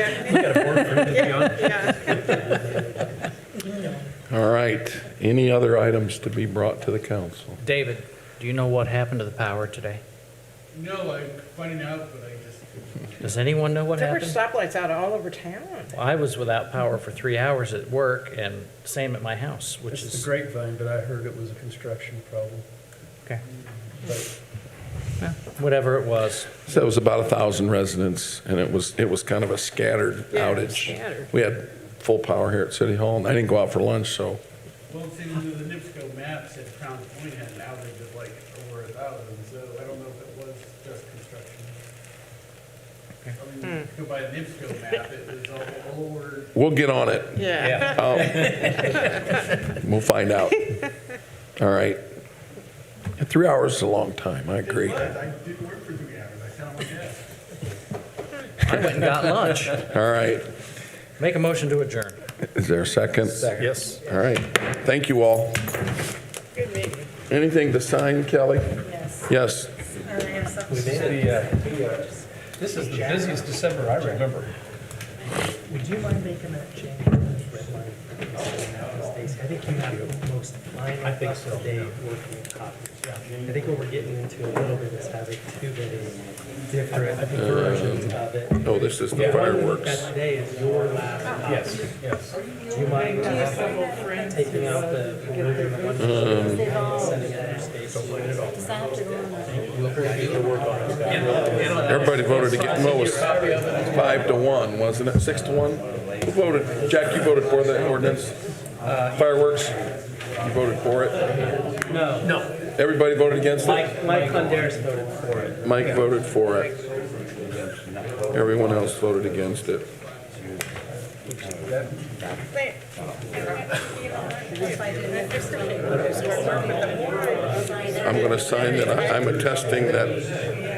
All right. Any other items to be brought to the council? David, do you know what happened to the power today? No, I'm finding out, but I just. Does anyone know what There were happened? stoplights out all over town. I was without power for 3 hours at work, and same at my house, which It's the is, grapevine, but I heard it was a construction problem. okay, But whatever it was. So it was about 1,000 residents, and it was kind of a scattered Yeah, it was outage. scattered. We had full power here at City Hall, and I didn't go out for lunch, so. Well, see, the NIPSCO map said Crown Point had an outage of like over 1,000, so I don't know if it was just construction. I mean, if you go by the NIPSCO map, it was all over. We'll get on it. Yeah. We'll find out. All right. 3 hours is a long time, I agree. I didn't work for 3 hours, I found my gas. I went and got lunch. All right. Make a motion to adjourn. Is there a second? yes. All right. Thank you all. Good meeting. Anything to sign, Kelly? Yes. This is the busiest December I remember. Would you mind making that change on this red line? Stacy, I think you have the most final up-to-date working copy. I think what we're getting into a little bit is having too many different versions of it. Oh, this is the That fireworks. today is your last copy. Yes. Do you mind taking out the, removing the one, sending it to Stacy? We'll continue to work on it. Everybody voted against, no, it was 5-1, wasn't it? 6-1? Who voted? Jack, you voted for the ordinance? Fireworks? You voted for it? No, Everybody voted against it? Mike Conderas voted for it. Mike voted for it. Everyone else voted against it. I'm going to sign that. I'm attesting that.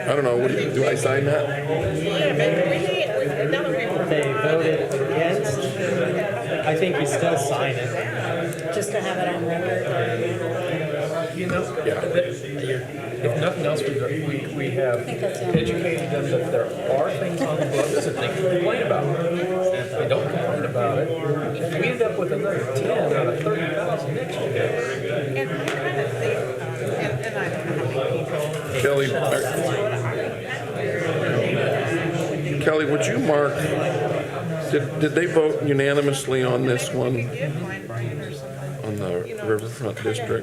I don't know. What do I sign that? They voted against I think we still sign it. Just to have it on record. You know, if nothing else, we have educated them that there are things on the books that they can complain about. And if they don't complain about it, we end up with another 10 out of 30,000 next year. And I kind of think, and I don't know how many people. Kelly, Kelly, would you mark, did they vote unanimously on this one? On the Riverfront District?